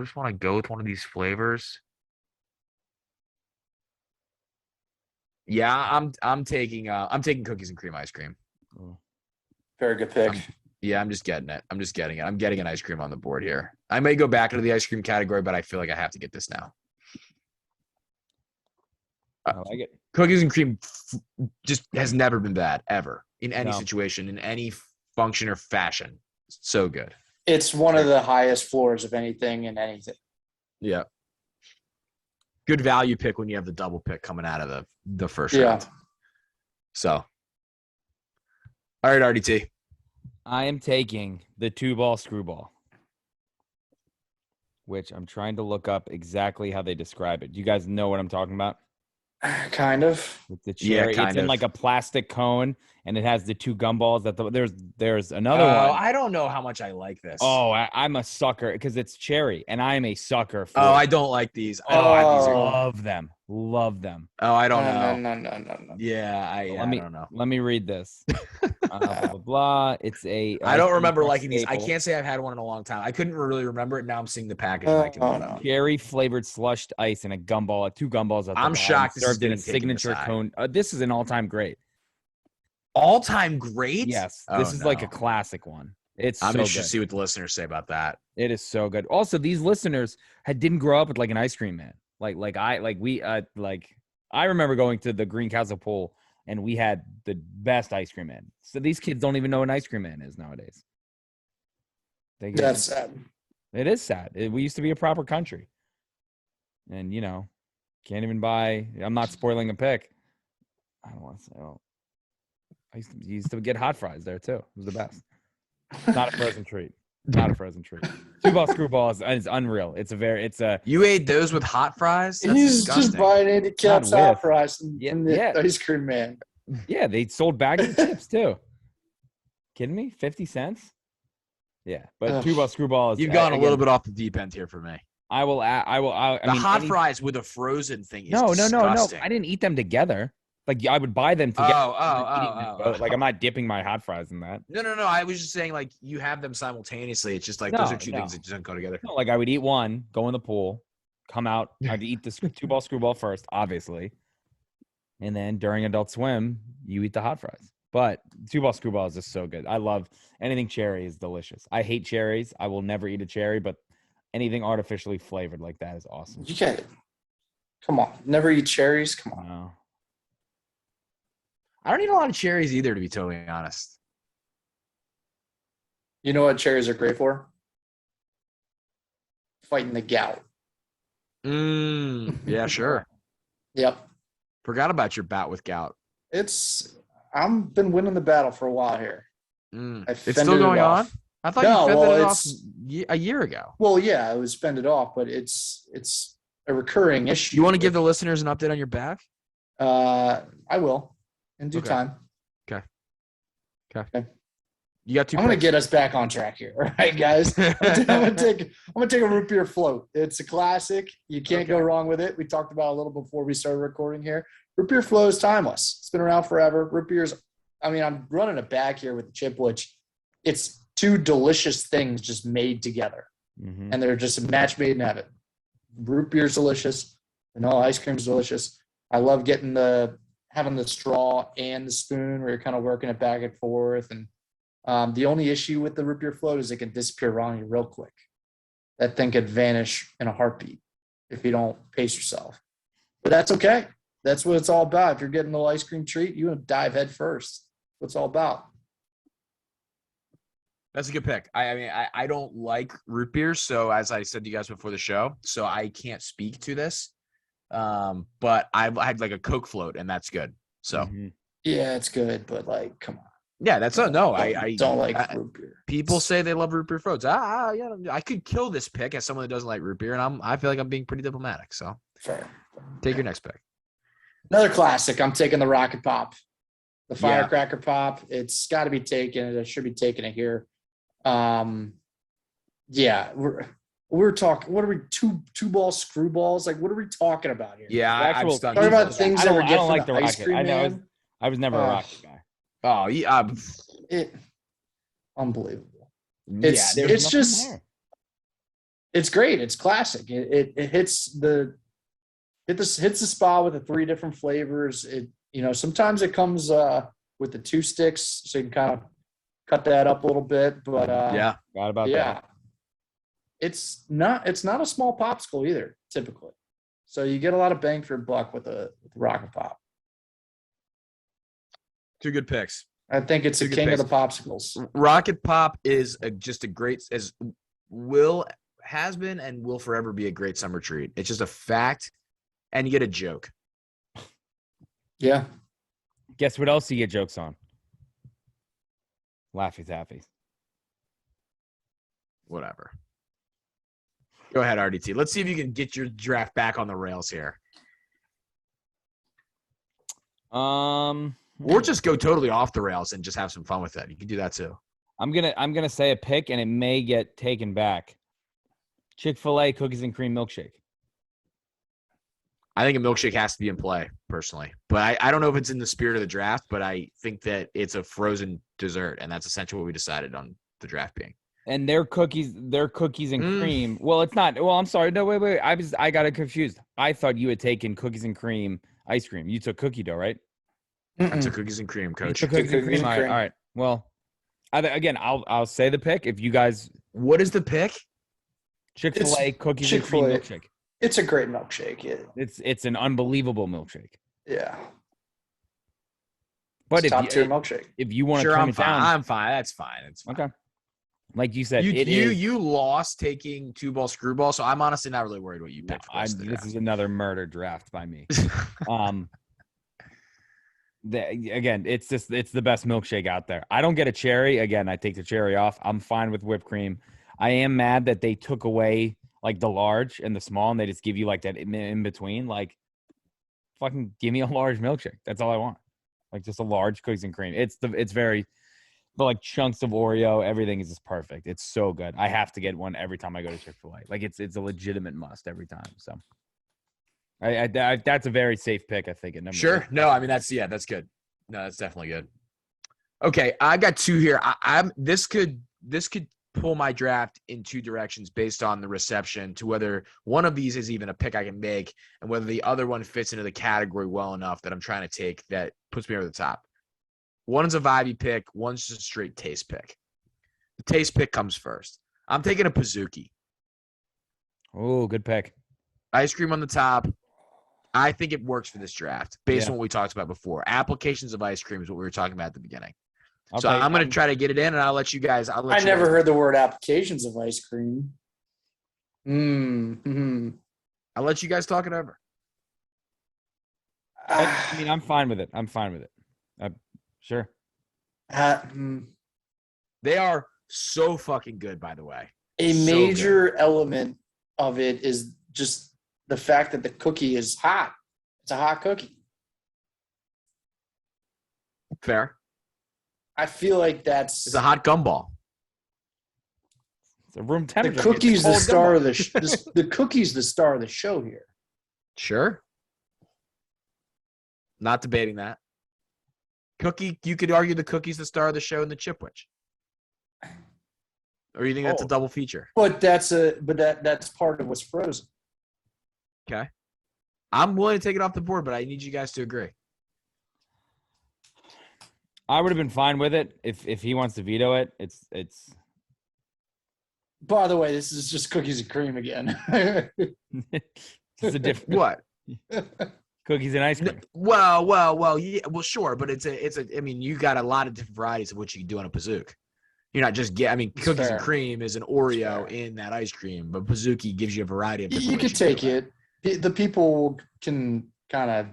just want to go with one of these flavors. Yeah, I'm taking cookies and cream ice cream. Very good pick. I'm just getting it. I'm getting an ice cream on the board here. I may go back into the ice cream category, but I feel like I have to get this now. I like it. Cookies and cream just has never been bad, ever, in any situation, in any function or fashion. It's so good. It's one of the highest floors of anything and anything. Yeah. Good value pick when you have the double pick coming out of the first round. So, all right, RDT. I am taking the 2-ball screwball, which I'm trying to look up exactly how they describe it. Do you guys know what I'm talking about? Kind of. with the Yeah, cherry. kind It's in of. like a plastic cone, and it has the 2 gumballs. There's another Oh, one. I don't know how much I like this. Oh, I'm a sucker because it's cherry, and I'm a sucker for. Oh, I don't like these. Oh, I These are. love them. Love them. Oh, I don't No, know. no. Yeah, I don't know. Let me read this. Blah blah blah. It's a. I ice don't cream remember truck liking these. I staple. can't say I've had one in a long time. I couldn't really remember it. Now I'm seeing the package and I can. No. Cherry flavored slushed ice and a gumball, 2 gumballs at the I'm bottom, shocked this is served in a getting taken signature aside. cone. This is an all-time great. All-time great. Yes, Oh, this is like a no. classic one. It's I'm so interested good. to see what the listeners say about that. It is so good. Also, these listeners didn't grow up with like an ice cream man. I remember going to the Green Castle Pool and we had the best ice cream man. So these kids don't even know what an ice cream man is nowadays. That's sad. It is sad. We used to be a proper country. And, can't even buy. I'm not spoiling a pick. I don't want to say, I used to get hot fries there too. It was the best. Not a frozen treat. Not a frozen treat. 2-ball screwball is unreal. It's a. You ate those with hot fries? That's He's disgusting. just buying Andy Capp's Not with. hot fries and the ice cream man. Yeah, they sold bags of chips too. Kidding me? 50 cents? Yeah, but Ugh. 2-ball screwball is. You've gone a little bit off the deep end here for me. I will. The hot fries with a frozen thing is No. disgusting. I didn't eat them together. Like I would buy them together. Oh. Like I'm not dipping my hot fries in that. No. I was just saying, like, you have them simultaneously. It's just like those are two things that just don't go together. No, like I would eat one, go in the pool, come out. I'd eat the 2-ball screwball first, obviously, and then during Adult Swim, you eat the hot fries. But 2-ball screwball is just so good. I love anything cherry is delicious. I hate cherries. I will never eat a cherry, but anything artificially flavored like that is awesome. You can't. Come on. Never eat cherries. Come on. No. I don't eat a lot of cherries either, to be totally honest. You know what cherries are great for? Fighting the gout. Yeah, sure. Yep. Forgot about your bout with gout. I've been winning the battle for a while here. It's still going on? I thought you fended it off a year ago. Well, yeah, it was fended off, but it's a recurring issue. You want to give the listeners an update on your back? I will in due time. Okay. You got 2 I'm gonna picks. get us back on track here. All right, guys. I'm gonna take a root beer float. It's a classic. You can't go wrong with it. We talked about it a little before we started recording here. Root beer float is timeless. It's been around forever. Root beers. I'm running it back here with the chip, which it's 2 delicious things just made together, and they're just a match made in heaven. Root beer's delicious. Vanilla ice cream's delicious. I love having the straw and the spoon where you're kind of working it back and forth. And the only issue with the root beer float is it can disappear on you real quick. That thing could vanish in a heartbeat if you don't pace yourself. But that's okay. That's what it's all about. If you're getting a little ice cream treat, you want to dive head first. That's what it's all about. That's a good pick. I don't like root beer, so as I said to you guys before the show, so I can't speak to this. But I had like a Coke float, and that's good. So yeah, it's good, but like, come on. Yeah, that's I don't like root beer. People say they love root beer floats. Yeah, I could kill this pick as someone that doesn't like root beer, and I feel like I'm being pretty diplomatic. So fair. Take your next pick. Another classic. I'm taking the Rocket Pop, the Firecracker Pop. It's got to be taken. I should be taking it here. Yeah, we're talking. What are we? Two ball screwballs? Like, what are we talking about here? Yeah, I'm stunned. Talking about things that were I don't like the ice Rocket. cream man. I was never a Rocket guy. Oh yeah, unbelievable. It's just there. It's great. It's classic. It hits the spot with the 3 different flavors. Sometimes it comes with the 2 sticks, so you can kind of cut that up a little bit. But forgot about that. It's not a small popsicle either, typically. So you get a lot of bang for your buck with the Rocket Pop. 2 good picks. I think it's a king of the popsicles. Rocket Pop is just a great, has been and will forever be a great summer treat. It's just a fact, and you get a joke. Yeah. Guess what else you get jokes on? Laffy Taffy. Whatever. Go ahead, RDT. Let's see if you can get your draft back on the rails here. Or just go totally off the rails and just have some fun with it. You can do that too. I'm gonna say a pick, and it may get taken back. Chick-fil-A cookies and cream milkshake. I think a milkshake has to be in play, personally. But I don't know if it's in the spirit of the draft, but I think that it's a frozen dessert, and that's essentially what we decided on the draft being. And their cookies and cream. Well, it's not. Well, I'm sorry. No, wait. I got it confused. I thought you had taken cookies and cream ice cream. You took cookie dough, right? I took cookies and cream, coach. Cookies and cream. All right. Well, I'll say the pick. If you guys, what is the pick? Chick-fil-A cookies and cream milkshake. It's a great milkshake. It's an unbelievable milkshake. Yeah. But it's top tier milkshake. If you want to turn it down, I'm fine. That's fine. It's fine. Okay. Like you said, you lost taking 2-ball screwball, so I'm honestly not really worried what you picked. This is another murder draft by me. Again, it's the best milkshake out there. I don't get a cherry. Again, I take the cherry off. I'm fine with whipped cream. I am mad that they took away like the large and the small, and they just give you like that in between. Like, fucking give me a large milkshake. That's all I want. Like just a large cookies and cream. It's very, but like chunks of Oreo, everything is just perfect. It's so good. I have to get one every time I go to Chick-fil-A. Like it's a legitimate must every time. So, that's a very safe pick, I think. At number sure. 2. No, I mean that's good. No, that's definitely good. Okay, I got 2 here. This could pull my draft in 2 directions based on the reception to whether one of these is even a pick I can make and whether the other one fits into the category well enough that I'm trying to take that puts me over the top. One is a vibey pick. One's just a straight taste pick. The taste pick comes first. I'm taking a Pizookie. Oh, good pick. Ice cream on the top. I think it works for this draft based on what we talked about before. Applications of ice cream is what we were talking about at the beginning. Okay, so I'm going to try to get it in, and I'll let you guys. I never heard the word applications of ice cream. I'll let you guys talk it over. I mean, I'm fine with it. Sure. They are so fucking good, by the way. A major element of it is just the fact that the cookie is hot. It's a hot cookie. Fair. I feel like it's a hot gumball. It's a room temperature. The cookie's the star of the cookie's the star of the show here. Sure. Not debating that. Cookie, you could argue the cookie's the star of the show in the Chipwich. Or you think that's a double feature? But that's part of what's frozen. Okay. I'm willing to take it off the board, but I need you guys to agree. I would have been fine with it if he wants to veto it. It's. By the way, this is just cookies and cream again. It's a different what? Cookies and ice cream. Well, yeah, well, sure, but it's a. I mean, you got a lot of different varieties of what you can do on a Pizookie. You're not just cookies and cream is an Oreo in that ice cream, but Pizookie gives you a variety of different. You could take it. The people can kind of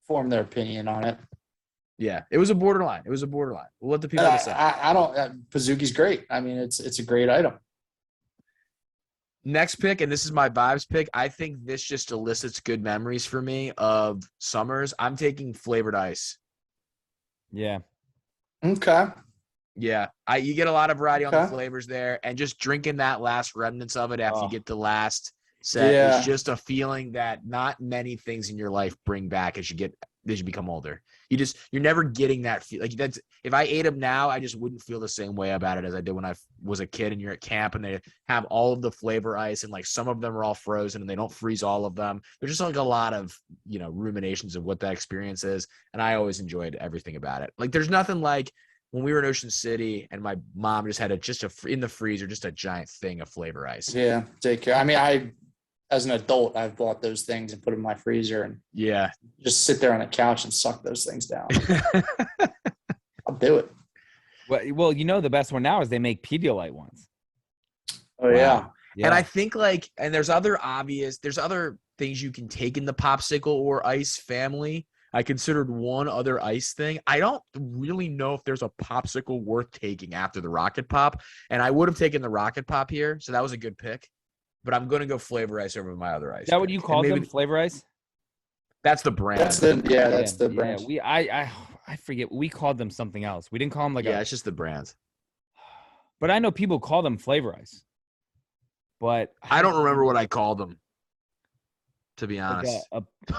form their opinion on it. Yeah, it was a borderline. We'll let the people decide. I don't. Pizooki's great. I mean, it's a great item. Next pick, and this is my vibes pick. I think this just elicits good memories for me of summers. I'm taking flavored ice. Yeah. Okay. Yeah, you get a lot of variety on the flavors there, and just drinking that last remnants of it after you get the last set is just a feeling that not many things in your life bring back as you become older. You're never getting that feel. Like that's if I ate them now, I just wouldn't feel the same way about it as I did when I was a kid. And you're at camp and they have all of the flavor ice, and like some of them are all frozen and they don't freeze all of them. There's just like a lot of ruminations of what that experience is, and I always enjoyed everything about it. Like there's nothing like when we were in Ocean City and my mom just had in the freezer, just a giant thing of flavor ice. Yeah, take care. I mean, as an adult, I've bought those things and put them in my freezer and just sit there on the couch and suck those things down. I'll do it. Well, the best one now is they make Pedialyte ones. Oh, wow. Yeah. And I think there's other things you can take in the popsicle or ice family. I considered one other ice thing. I don't really know if there's a popsicle worth taking after the Rocket Pop, and I would have taken the Rocket Pop here, so that was a good pick. But I'm going to go flavor ice over my other ice. Is that what you call them, flavor ice? That's the brand. That's the brand. I forget. We called them something else. We didn't call them like it's just the brand. But I know people call them flavor ice. But I don't remember what I called them, to be like honest.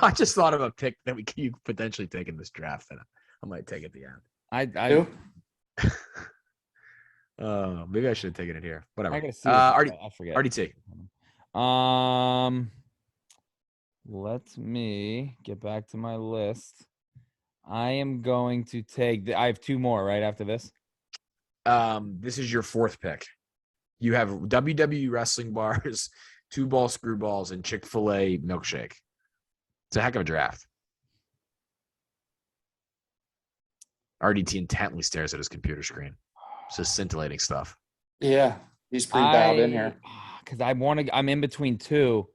I just thought of a pick that you could potentially take in this draft, and I might take at the end. Maybe I should have taken it here. Whatever. I gotta see. I forget. RDT. Let me get back to my list. I am going to take. I have two more right after this. This is your fourth pick. You have WWE wrestling bars, 2-ball screwballs, and Chick-fil-A milkshake. It's a heck of a draft. RDT intently stares at his computer screen. It's just scintillating stuff. Yeah, he's pretty dialed in here. Because I'm in between two.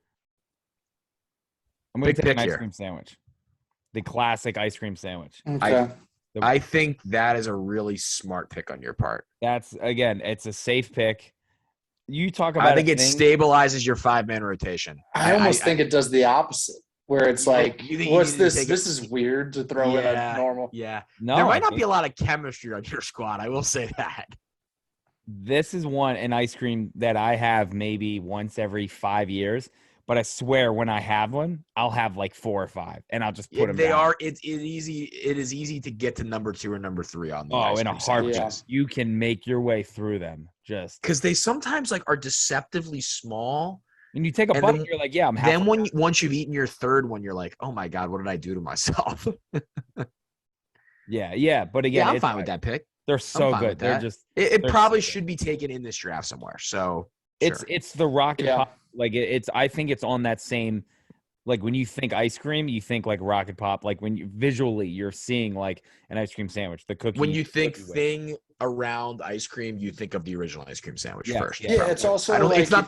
I'm going to take an ice cream sandwich. The classic ice cream sandwich. Okay. I think that is a really smart pick on your part. It's a safe pick. You talk about. I think it stabilizes your 5-man rotation. I almost think it does the opposite, where it's like, what's this? This is weird to throw in a normal. Yeah. No, there might not be a lot of chemistry on your squad. I will say that. This is an ice cream that I have maybe once every 5 years. But I swear, when I have one, I'll have like 4 or 5, and I'll just put them down. It is easy to get to number 2 or number 3 on the in a heartbeat. You can make your way through them just because they sometimes are deceptively small. And you take a bite, and you're like, yeah, I'm happy. Then once you've eaten your third one, you're like, oh my God, what did I do to myself? yeah. But again, I'm fine with that pick. They're so good. They're just. It probably should be taken in this draft somewhere. So it's the Rocket Pop. Like I think it's on that same, like when you think ice cream, you think like Rocket Pop. Like when visually you're seeing like an ice cream sandwich, the cookie. When you think thing around ice cream, you think of the original ice cream sandwich first. Yeah, it's also it's not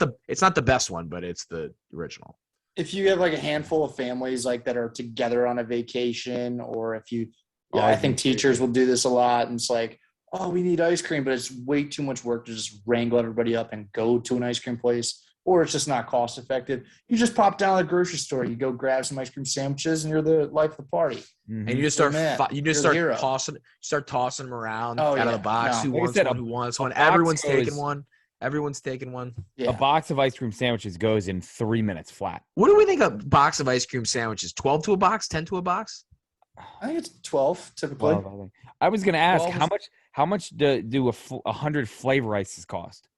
the best one, but it's the original. If you have like a handful of families like that are together on a vacation, or if you, I think teachers will do this a lot, and it's like, oh, we need ice cream, but it's way too much work to just wrangle everybody up and go to an ice cream place. Or it's just not cost effective. You just pop down to the grocery store, you go grab some ice cream sandwiches, and you're the life of the party. Mm-hmm. And you just start tossing them around out of the box. Who wants one? Everyone's taking one. Everyone's taking one. Yeah. A box of ice cream sandwiches goes in 3 minutes flat. What do we think a box of ice cream sandwiches? 12 to a box? 10 to a box? I think it's 12 typically. 12, I was going to ask how much do 100 flavor ices cost?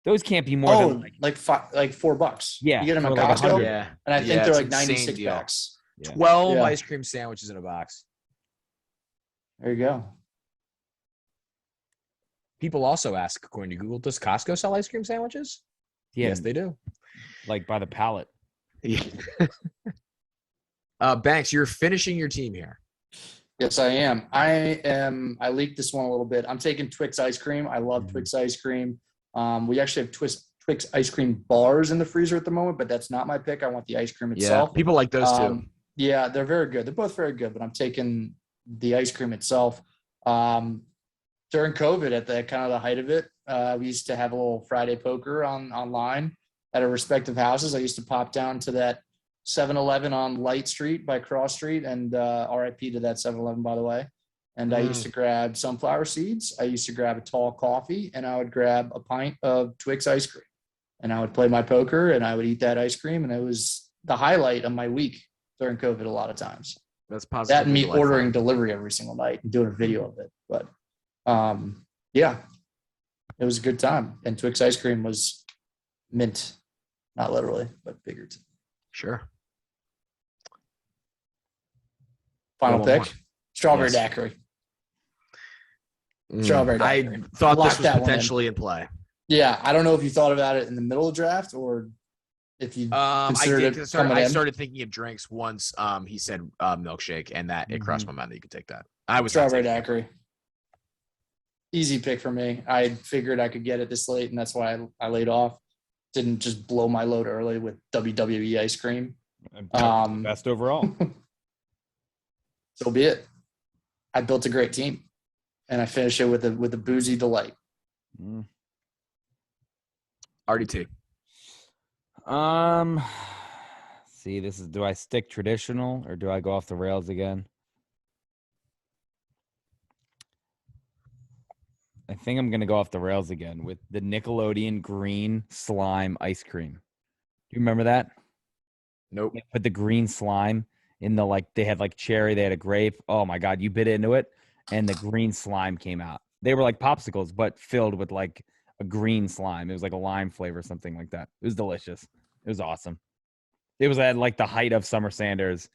Those can't be more than like $4. Yeah, you get them at like Costco, and I think they're like 96 bucks. 12 ice cream sandwiches in a box. There you go. People also ask, according to Google, does Costco sell ice cream sandwiches? Yeah. Yes, they do. Like by the pallet. Yeah. Banks, you're finishing your team here. Yes, I am. I leaked this one a little bit. I'm taking Twix ice cream. I love Twix ice cream. We actually have Twix ice cream bars in the freezer at the moment, but that's not my pick. I want the ice cream itself. Yeah, people like those too. Yeah, they're very good. They're both very good, but I'm taking the ice cream itself. During COVID, at the kind of the height of it, we used to have a little Friday poker online at our respective houses. I used to pop down to that 7-Eleven on Light Street by Cross Street, and RIP to that 7-Eleven, by the way. And I used to grab sunflower seeds. I used to grab a tall coffee, and I would grab a pint of Twix ice cream. And I would play my poker, and I would eat that ice cream. And it was the highlight of my week during COVID a lot of times. That's positive. That and me ordering delivery every single night and doing a video of it. But, yeah, it was a good time. And Twix ice cream was mint, not literally, but figuratively. Sure. Final pick, strawberry daiquiri. Strawberry daiquiri. I thought this was potentially in play. Yeah, I don't know if you thought about it in the middle of the draft or if you considered I started thinking of drinks once he said milkshake, and that it crossed my mind that you could take that. I was strawberry daiquiri. Easy pick for me. I figured I could get it this late, and that's why I laid off. Didn't just blow my load early with WWE ice cream. Best overall. So be it. I built a great team, and I finished it with a boozy delight. RDT. See, do I stick traditional or do I go off the rails again? I think I'm going to go off the rails again with the Nickelodeon green slime ice cream. Do you remember that? Nope. They put the green slime in the they had cherry, they had a grape. Oh my God, you bit into it and the green slime came out. They were like popsicles, but filled with a green slime. It was like a lime flavor, something like that. It was delicious. It was awesome. It was at the height of Summer Sanders,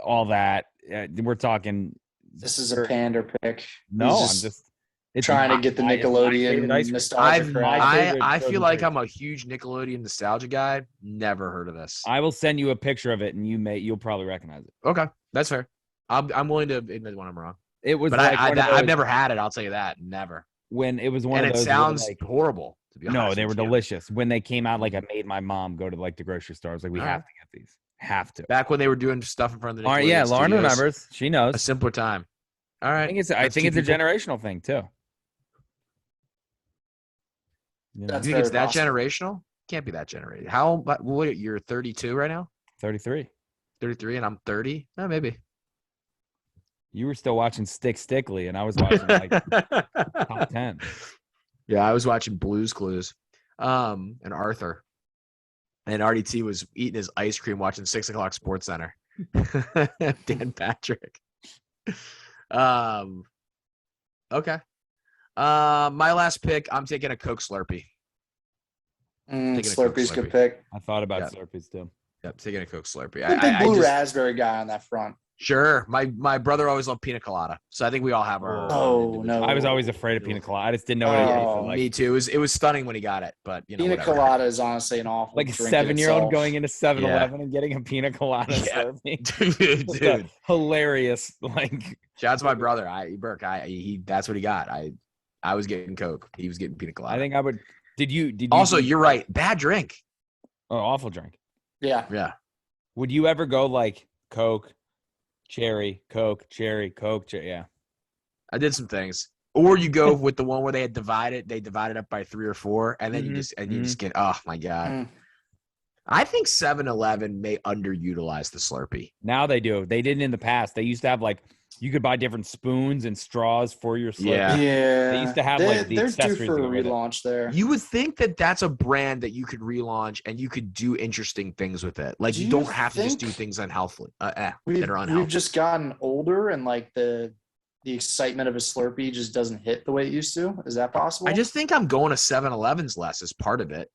all that. We're talking. This is a pander pick. No, He's I'm just it's trying to get the it's my favorite ice Nickelodeon cream. nostalgia crowd. I feel frozen like treat. I'm a huge Nickelodeon nostalgia guy. Never heard of this. I will send you a picture of it, and you'll probably recognize it. Okay, that's fair. I'm willing to admit when I'm wrong. It was But I've never had it. I'll tell you that. Never. when it was one And of it those. sounds horrible. To be honest No, they were with you. delicious. When they came out, I made my mom go to the grocery store. I was like, we All have right. to get these. Have to. Back when they were doing stuff in front of the Nickelodeon Yeah, Lauren studios. remembers. She knows. A simpler time. All right. I think it's That's a two people. generational thing too. You know? That's You think it's very that possible. generational? Can't be that generated. What you're 32 right now? 33. 33 and I'm 30? Oh, maybe. You were still watching Stickly, and I was watching top 10. Yeah, I was watching Blue's Clues, and Arthur, and RDT was eating his ice cream watching 6 o'clock Sports Center. Dan Patrick. Okay. My last pick, I'm taking a Coke Slurpee. Taking a Coke Slurpee's good Slurpee. pick. I thought about Yeah. Slurpees too. Yep, taking a Coke Slurpee. I'm a big blue just, raspberry guy on that front. Sure. My brother always loved pina colada, so I think we all have our. Oh, no. I was always afraid of pina colada. I just didn't know what it Oh, tasted like. Me too. It was stunning when he got it, but Pina whatever. colada is honestly an awful Like a drink in 7-year-old itself. going into 7-Eleven and getting a pina colada Yeah. Slurpee. Dude. Hilarious. Shout out to my brother. Burke. That's what he got. I was getting Coke. He was getting pina colada. I think I would. Did you? Also, you're right. Bad drink. Oh, awful drink. Yeah. Yeah. Would you ever go Coke, cherry, Coke, cherry, Coke, cherry? Yeah. I did some things. Or you go with the one where they divided up by 3 or 4, and then you just get, oh my God. Mm. I think 7-Eleven may underutilize the Slurpee. Now they do. They didn't in the past. They used to have you could buy different spoons and straws for your Slurpee. Yeah. Yeah. They used to have, the they're due accessories for to a go with it. relaunch there. You would think that that's a brand that you could relaunch and you could do interesting things with it. Do You you don't have to just do think things unhealthily, that are We've unhealthy. just gotten older and the excitement of a Slurpee just doesn't hit the way it used to. Is that possible? I just think I'm going to 7-Elevens less as part of it.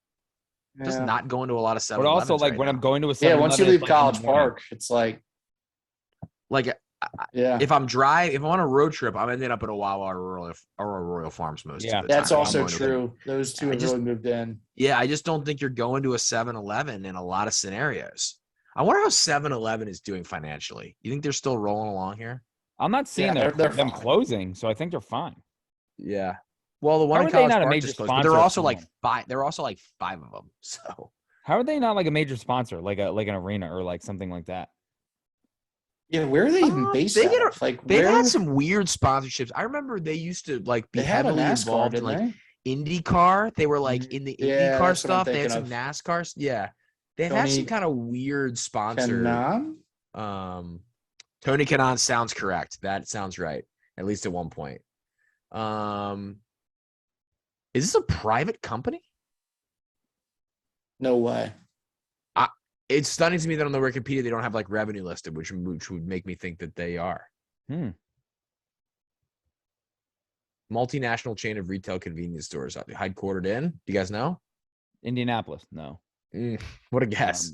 Just Yeah. not going to a lot of 7-Elevens. But also, right when now. I'm going to a 7-Eleven, Once you leave it's, College in the morning. Park, it's like, yeah. If I'm on a road trip, I'm ending up at a Wawa or a Royal Farms most of the time. That's I'm also going to them. true. Those two have really moved in. Yeah, I just don't think you're going to a 7-Eleven in a lot of scenarios. I wonder how 7-Eleven is doing financially. You think they're still rolling along here? I'm not seeing Yeah, they're them fine. closing, so I think they're fine. Yeah. Well, the one How in are they College not a Park major just closed, but sponsor they're of also like someone? 5. There are also like 5 of them. So How are they not a major sponsor, like an arena or something like that? Yeah, where are they even based they out get a- of? they've where had some weird sponsorships. I remember they used to be they had a heavily NASCAR, involved in didn't they? IndyCar. They were in the Yeah, IndyCar that's what I'm stuff. They had some thinking NASCAR. Yeah. They've had some Tony kind of weird sponsor. Kanaan? Tony Kanaan sounds correct. That sounds right. At least at one point. Is this a private company? No way. It's stunning to me that on the Wikipedia they don't have revenue listed, which would make me think that they are. Multinational chain of retail convenience stores headquartered in. Do you guys know? Indianapolis, no. What a guess.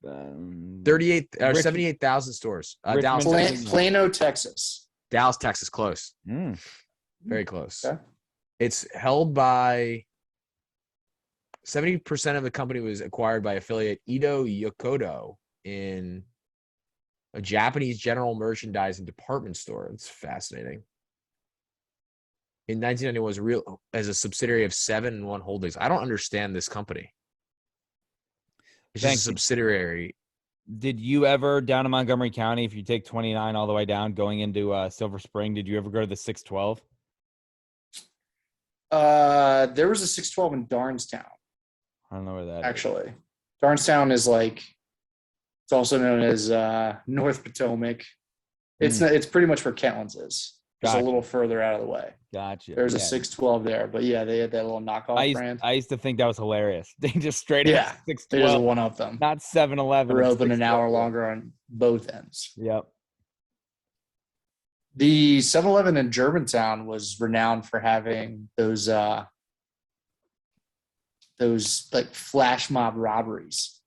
38 or 78,000 stores. Dallas, Richmond, Texas. Plano, Texas. Dallas, Texas, close. Very close. Okay. It's held by 70% of the company was acquired by affiliate Ito Yokodo in a Japanese general merchandise and department store. It's fascinating. In 1991, was as a subsidiary of 7-1 Holdings. I don't understand this company. It's just a subsidiary. Did you ever down in Montgomery County, if you take 29 all the way down going into Silver Spring, did you ever go to the 612? There was a 612 in Darnestown. I don't know where that is. Actually, Darnestown is It's also known as North Potomac. It's pretty much where Kentlands is. Just Gotcha. a little further out of the way. Gotcha. There's a Yeah. 612 there, but yeah, they had that little knockoff brand. I used to think that was hilarious. They just straight Yeah, up they just 612, one up them. not 7-Eleven. We're open an hour longer on both ends. Yep. The 7-Eleven in Germantown was renowned for having those like flash mob robberies.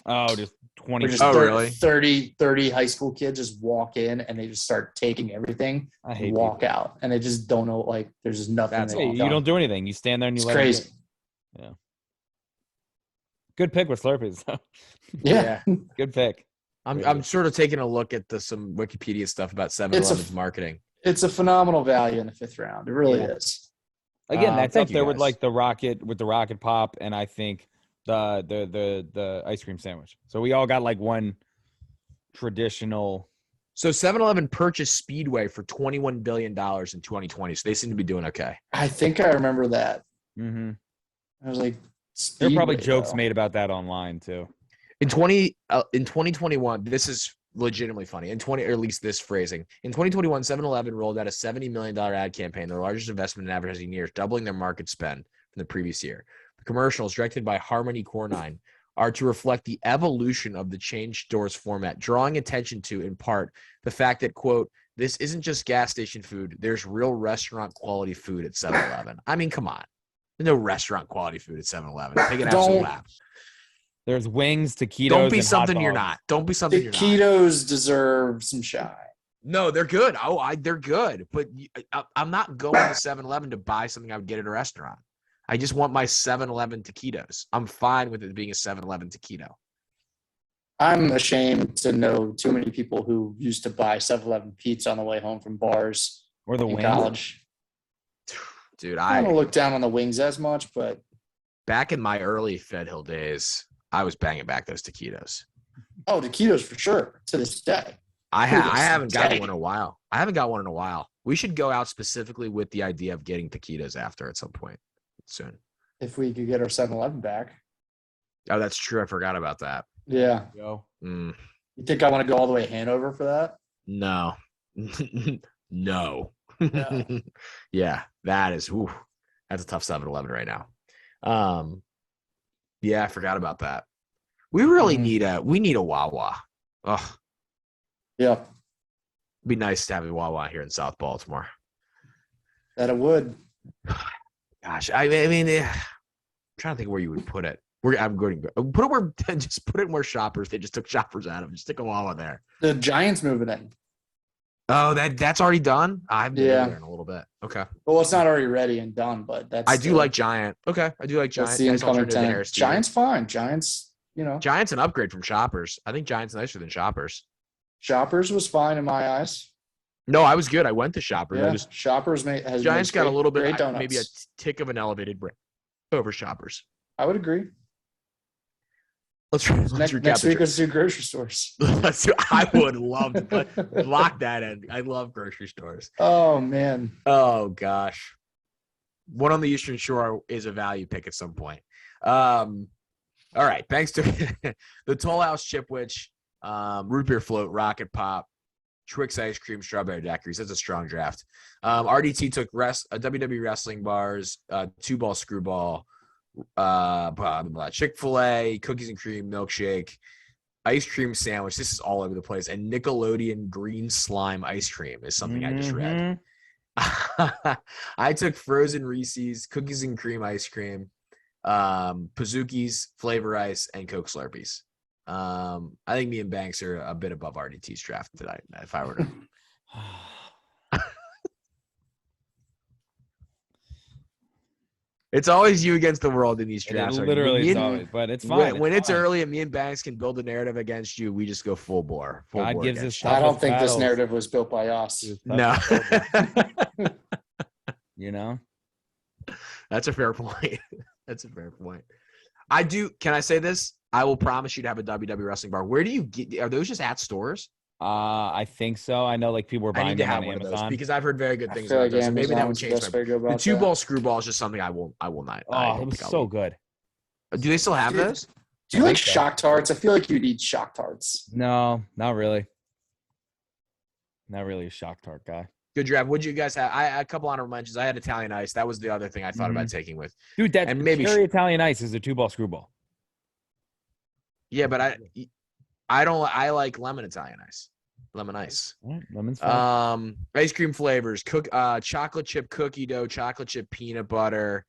Oh, just 20. Where just Oh, really? 30 high school kids just walk in and they just start taking everything I and hate walk people. out. And they just don't know, like, there's just nothing. That's they it. can You do. don't do anything. You stand there and you It's let 'em crazy. do it. Yeah. Good pick with Slurpees, though. Yeah. Good pick. I'm sort of taking a look at some Wikipedia stuff about 7-Eleven's marketing. It's a phenomenal value in the 5th round. It really is. Again, that's thank up you, there with guys. like the rocket pop, and I think the ice cream sandwich. So we all got like one traditional. So 7-Eleven purchased Speedway for $21 billion in 2020. So they seem to be doing okay. I think I remember that. Mm-hmm. I was like, There are probably Speedway, jokes though. made about that online too. In 2021, this is legitimately funny. Or at least this phrasing. In 2021, 7-Eleven rolled out a $70 million ad campaign, their largest investment in advertising in years, doubling their market spend from the previous year. The commercials, directed by Harmony Kornine, are to reflect the evolution of the change stores format, drawing attention to, in part, the fact that, quote, this isn't just gas station food. There's real restaurant quality food at 7-Eleven. I mean, come on. There's no restaurant quality food at 7-Eleven. Take an absolute lap. There's wings, taquitos. Don't be and something hot you're dogs. not. Don't be something you're not. Taquitos deserve some shine. No, they're good. They're good. But I'm not going to 7-Eleven to buy something I would get at a restaurant. I just want my 7-Eleven taquitos. I'm fine with it being a 7-Eleven taquito. I'm ashamed to know too many people who used to buy 7-Eleven pizza on the way home from bars Or the in wings. college. Dude, I don't look down on the wings as much, but back in my early Fed Hill days, I was banging back those taquitos. oh, taquitos for sure to this day. I haven't gotten one in a while. I haven't got one in a while. We should go out specifically with the idea of getting taquitos after at some point soon. If we could get our 7-Eleven back. Oh, that's true. I forgot about that. Yeah. Go. You think I want to go all the way to Hanover for that? No. No. No. Yeah, that's a tough 7-Eleven right now. Yeah, I forgot about that. We really need a Wawa. Oh, Yeah, it'd be nice to have a Wawa here in South Baltimore. that it would. Gosh, I mean, I'm trying to think where you would put it. I'm going to put it where just put it where Shoppers. They just took Shoppers out of. Just stick a Wawa there. The Giants moving in. Oh, that's already done. I've been there in a little bit. Okay. Well, it's not already ready and done, but that's. I do like Giant. Okay, I do like Giant. That's the Nice incoming alternative to tenant. Harris Teeter. Giants fine. Giants, Giant's an upgrade from Shoppers. I think Giant's nicer than Shoppers. Shoppers was fine in my eyes. No, I was good. I went to Shoppers. Yeah, Shoppers has Giants got a little bit, great maybe a donuts. tick of an elevated brand over Shoppers. I would agree. Let's Next recap. week, let's do grocery stores. I would love to lock that in. I love grocery stores. Oh man. Oh gosh, one on the Eastern Shore is a value pick at some point. All right, thanks to the Toll House Chipwich, Root Beer Float, Rocket Pop, Twix Ice Cream, Strawberry Daiquiris. That's a strong draft. RDT took WWE Wrestling Bars, 2-ball Screwball, Chick-fil-A, Cookies and Cream, Milkshake, Ice Cream Sandwich. This is all over the place. And Nickelodeon Green Slime Ice Cream is something I just read. I took Frozen Reese's, Cookies and Cream Ice Cream, Pazookies, Flavor Ice, and Coke Slurpees. I think me and Banks are a bit above RDT's draft tonight. If I were to, it's always you against the world in these drafts. It literally is When always, but it's fine. when it's early and me and Banks can build a narrative against you, we just go full bore. God gives us I don't toughest think this battles. narrative was built by us. No. You know? That's a fair point. That's a fair point. I do. Can I say this? I will promise you to have a WWE Wrestling Bar. Where do you get? Are those just at stores? I think so. I know like people were I buying need to them have on one of those Amazon. because I've heard very good I things feel about like those. So maybe that Amazon's would the change best way to go the about two that. ball screwball is just something I will not. I Oh, don't it was think I'll so eat. good. Do they still have those? Do you I like think so. Shock Tarts? I feel like you'd eat Shock Tarts. No, not really. Not really a shock tart guy. Good draft. What'd you guys have? A couple honorable mentions. I had Italian Ice. That was the other thing I thought about taking with. Dude, that And maybe cherry Italian ice is a 2-ball screwball. Yeah, but I don't. I like lemon Italian Ice. Lemon Ice. All right, lemon's fine. Ice cream flavors: chocolate chip cookie dough, chocolate chip peanut butter,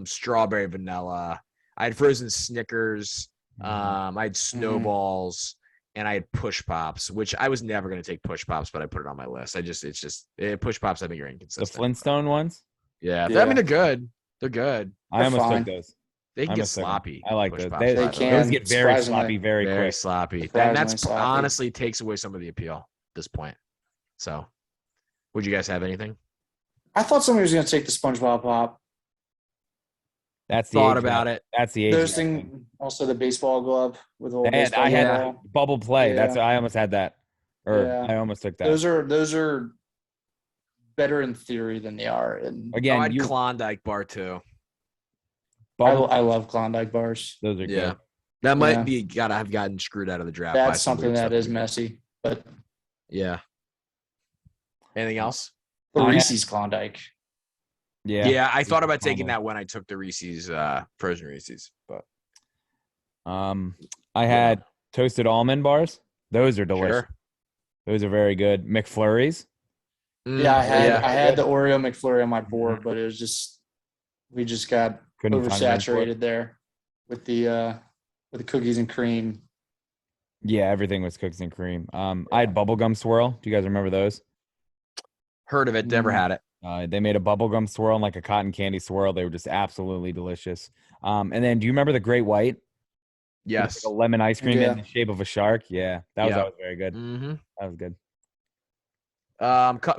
strawberry vanilla. I had frozen Snickers. I had snowballs, and I had push pops, which I was never going to take push pops, but I put it on my list. Push pops. I think you're The inconsistent. Flintstone ones? Yeah, Yeah. I mean they're good. They're good. I almost fine. took those. They can I get almost took 'em. sloppy. I like push those. pops, They by the way. can. Those get very surprisingly. sloppy very Very quick. sloppy. Surprisingly That's sloppy. honestly takes away some of the appeal at this point. So, would you guys have anything? I thought somebody was going to take the SpongeBob Pop. That's the Thought age about gap. it. That's the age There's gap thing. thing also the baseball glove with all And baseball I had ball. bubble play. Yeah. That's I almost had that. Or Yeah. I almost took that. Those are better in theory than they are. And Again, I had you Klondike bar too. bubble, I love Klondike bars. those are Yeah, good. that might Yeah. be. Gotta have gotten screwed out of the draft. by That's some something weird that stuff is we did. messy. But Yeah. Anything else? the I had- Reese's Klondike. Yeah, I thought about taking Klondike. that when I took the Reese's, frozen Reese's, but I had toasted almond bars. Those are delicious. sure. Those are very good. McFlurries. Yeah, I had good. the Oreo McFlurry on my board, but it was just we just got Couldn't find room for it. oversaturated there with the cookies and cream. Yeah, everything was cookies and cream. I had bubblegum swirl. Do you guys remember those? Heard of it, never had it. They made a bubblegum swirl and like a cotton candy swirl. They were just absolutely delicious. And then do you remember the Great White? It was Yes. like a lemon ice cream Yeah. in the shape of a shark. Yeah, that Yeah. was very good. Mm-hmm. That was good.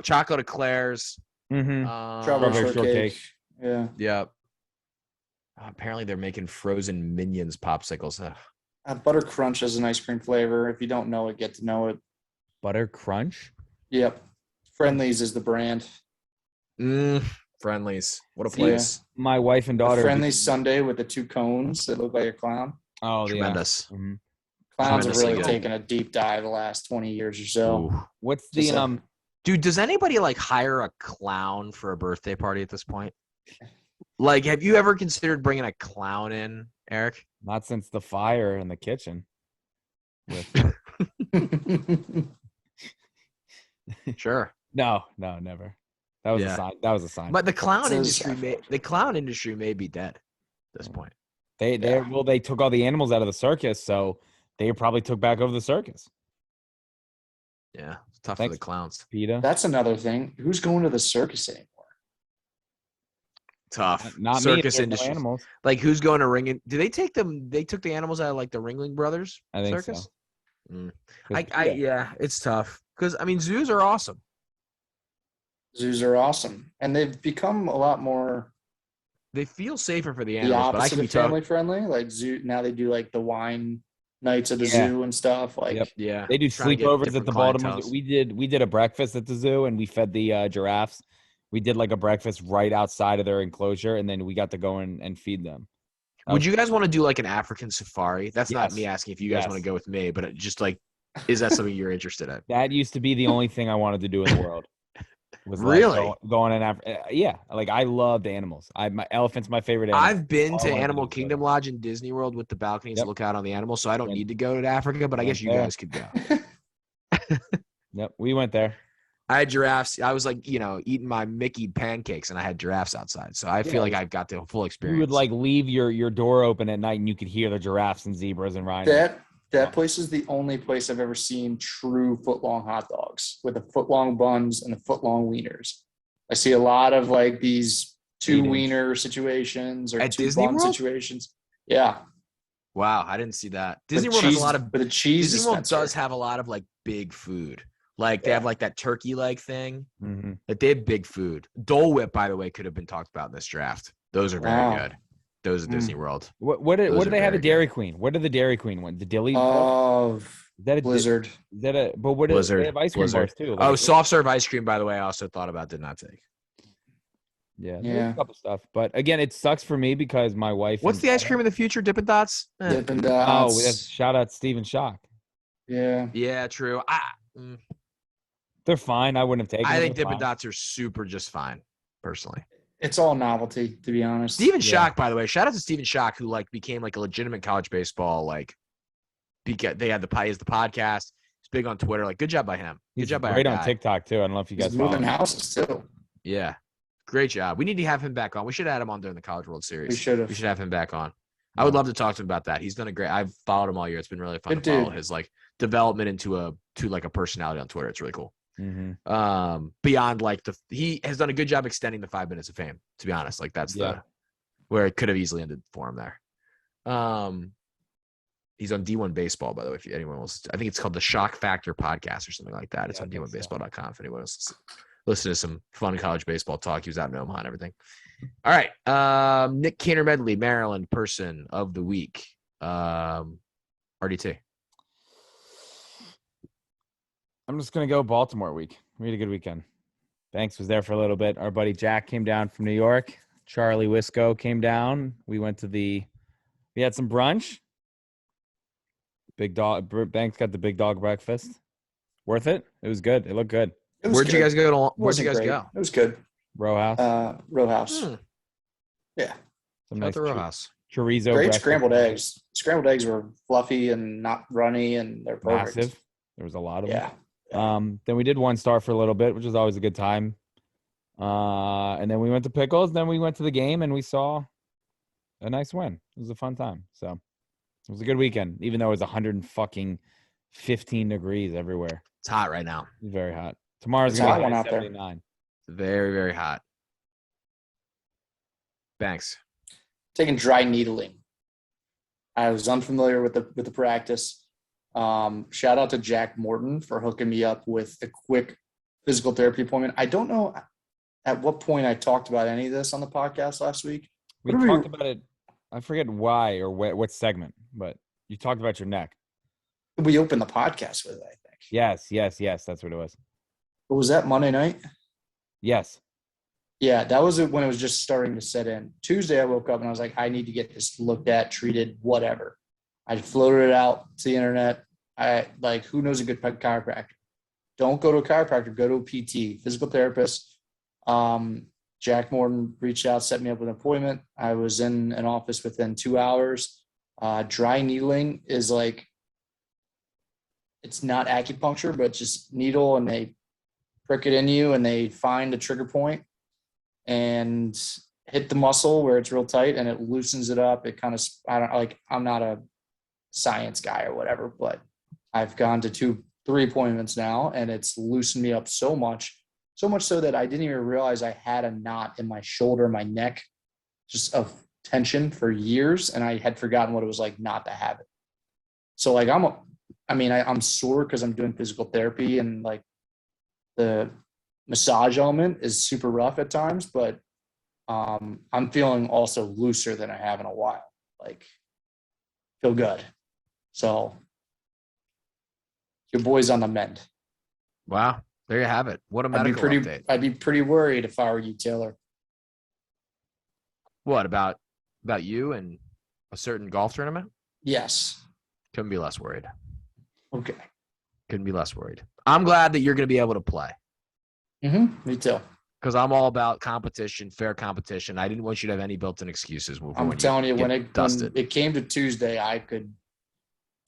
Chocolate eclairs. Mm-hmm. Strawberry Strawberry shortcake. Yeah. Yeah. Apparently, they're making frozen Minions popsicles. Ugh. Butter Crunch is an ice cream flavor. If you don't know it, get to know it. Butter crunch. Yep. Friendlies is the brand. Friendlies. What a Yeah. place. My wife and The daughter. Friendlies Sundae with the 2 cones that look like a clown. Oh, Tremendous. Yeah. Mhm. Clowns have Tremendously really good. taken a deep dive the last 20 years or so. Ooh. What's Just the like- Dude, does anybody like hire a clown for a birthday party at this point? Like, have you ever considered bringing a clown in, Eric? Not since the fire in the kitchen. Sure. No, never. That was Yeah. a sign. That was a sign. But the clown It's a industry may be dead at this point. They took all the animals out of the circus, so they probably took back over the circus. Yeah, it's tough Thanks. for the clowns. PETA. That's another thing. Who's going to the circus anymore? Tough. Not Circus me. industry. Animals. Like, who's going to Ringling? Do they take them? They took the animals out of like the Ringling Brothers I think circus. so. Mm. 'Cause Yeah, it's tough because I mean zoos are awesome. Zoos are awesome, and they've become a lot more They feel safer for the the animals, but I opposite can be of family tough. friendly. Like zoo now, they do like the wine nights at the Yeah. zoo and stuff. Like Yep. Yeah, They do trying to get sleepovers at different the Baltimore. clienteles. We did a breakfast at the zoo, and we fed the giraffes. We did like a breakfast right outside of their enclosure, and then we got to go in and feed them. Would you guys want to do like an African safari? That's not Yes. me asking if you guys Yes. want to go with me, but just like, is that something you're interested in? That used to be the only thing I wanted to do in the world. Was like Really? going in Africa. Yeah, like I loved animals. My elephant's my favorite animal. I've been All to I wanted to Animal do was go Kingdom there. Lodge in Disney World with the balconies Yep. to look out on the animals, so I don't Went- need to go to Africa, but I went guess you there. guys could go. Yep, we went there. I had giraffes. I was like, eating my Mickey pancakes, and I had giraffes outside. So I Yeah. feel like I've got the full experience. You would like leave your door open at night, and you could hear the giraffes and zebras and rhinos. that place is the only place I've ever seen true foot-long hot dogs with the foot-long buns and the foot-long wieners. I see a lot of like these 2 8-inch. wiener situations or At 2 Disney bun World? situations. Yeah. Wow, I didn't see that. But Disney World has a lot of but the cheese Disney World dispenser. does have a lot of like big food. Like they Yeah. have like that turkey leg thing. Mm-hmm. Like they have big food. Dole Whip, by the way, could have been talked about in this draft. Those are very Wow. good. Those are Disney World. What Those do are they have very at Dairy Queen? What are the Dairy Queen ones? The Dilly? Of is that a Blizzard. Is that a? But what is Blizzard. they have ice cream Blizzard. bars too? Oh, Like, soft serve ice cream, by the way, I also thought about, did not take. Yeah, there's Yeah. a couple stuff, but again, it sucks for me because my wife. What's the ice cream in the future? Dippin' Dots? Dippin' Oh, Dots. that's shout out Steven Shock. Yeah. Yeah, true. They're fine. I wouldn't have taken. I them. think They're Dippin' fine. Dots are super just fine, personally. It's all novelty, to be honest. Steven Yeah. Shock, by the way, shout out to Steven Shock, who like became like a legitimate college baseball because they had the podcast. He's big on Twitter. Like, good job by him. Good He's job by our great on guy. TikTok too. I don't know if you guys He's follow moving him. houses too. Yeah, great job. We need to have him back on. We should have had him on during the College World Series. We should have. We should have him back on. I would love to talk to him about that. He's done a great. I've followed him all year. It's been really fun Good to follow dude. his like development into a personality on Twitter. It's really cool. Mm-hmm. Beyond like he has done a good job extending the 5 minutes of fame. To be honest, like that's where it could have easily ended for him there. He's on D1 Baseball, by the way. If anyone wants, I think it's called the Shock Factor Podcast or something like that. It's on D1Baseball.com. If anyone wants to listen to some fun college baseball talk, he was out in Omaha and everything. All right, Nick Keener Medley, Maryland Person of the Week. RDT. I'm just gonna go Baltimore week. We had a good weekend. Banks was there for a little bit. Our buddy Jack came down from New York. Charlie Wisco came down. We went to we had some brunch. Big dog. Banks got the big dog breakfast. Worth it. It was good. It looked good. Where'd you guys go? Where'd you guys Great. go? It was good. Row house. Row house. Yeah. Some Shout out nice to Row House. chorizo. Great breakfast. scrambled eggs. Scrambled eggs were fluffy and not runny, and they're perfect. Massive. There was a lot of Yeah. them. Then we did One Star for a little bit, which was always a good time. And then we went to Pickles. Then we went to the game and we saw a nice win. It was a fun time. So it was a good weekend, even though it was 115 degrees everywhere. It's hot right now. It was very hot. Tomorrow's It's going hot to one be out there. 79. Very, very hot. Banks. Taking dry needling. I was unfamiliar with the practice. Shout out to Jack Morton for hooking me up with a quick physical therapy appointment. I don't know at what point I talked about any of this on the podcast last week. We talked about it. I forget why or what segment, but you talked about your neck. We opened the podcast with it, I think. Yes. That's what it was. But was that Monday night? Yes. Yeah, that was when it was just starting to set in. Tuesday, I woke up and I was like, I need to get this looked at, treated, whatever. I floated it out to the internet. Who knows a good chiropractor? Don't go to a chiropractor, go to a PT, physical therapist. Jack Morton reached out, set me up with an appointment. I was in an office within 2 hours. Dry needling is it's not acupuncture, but just needle, and they prick it in you and they find a trigger point and hit the muscle where it's real tight and it loosens it up. It kind of, I'm not a science guy or whatever, but I've gone to 3 appointments now and it's loosened me up so much so that I didn't even realize I had a knot in my shoulder, my neck, just of tension for years. And I had forgotten what it was like not to have it. So I'm sore because I'm doing physical therapy and like the massage element is super rough at times, but I'm feeling also looser than I have in a while. Feel good. So your boy's on the mend. Wow. There you have it. What a medical update. I'd be pretty worried if I were you, Taylor. What about you and a certain golf tournament? Yes. Couldn't be less worried. Okay. Couldn't be less worried. I'm glad that you're going to be able to play. Me too. Because I'm all about competition, fair competition. I didn't want you to have any built-in excuses. I'm telling you, when it came to Tuesday,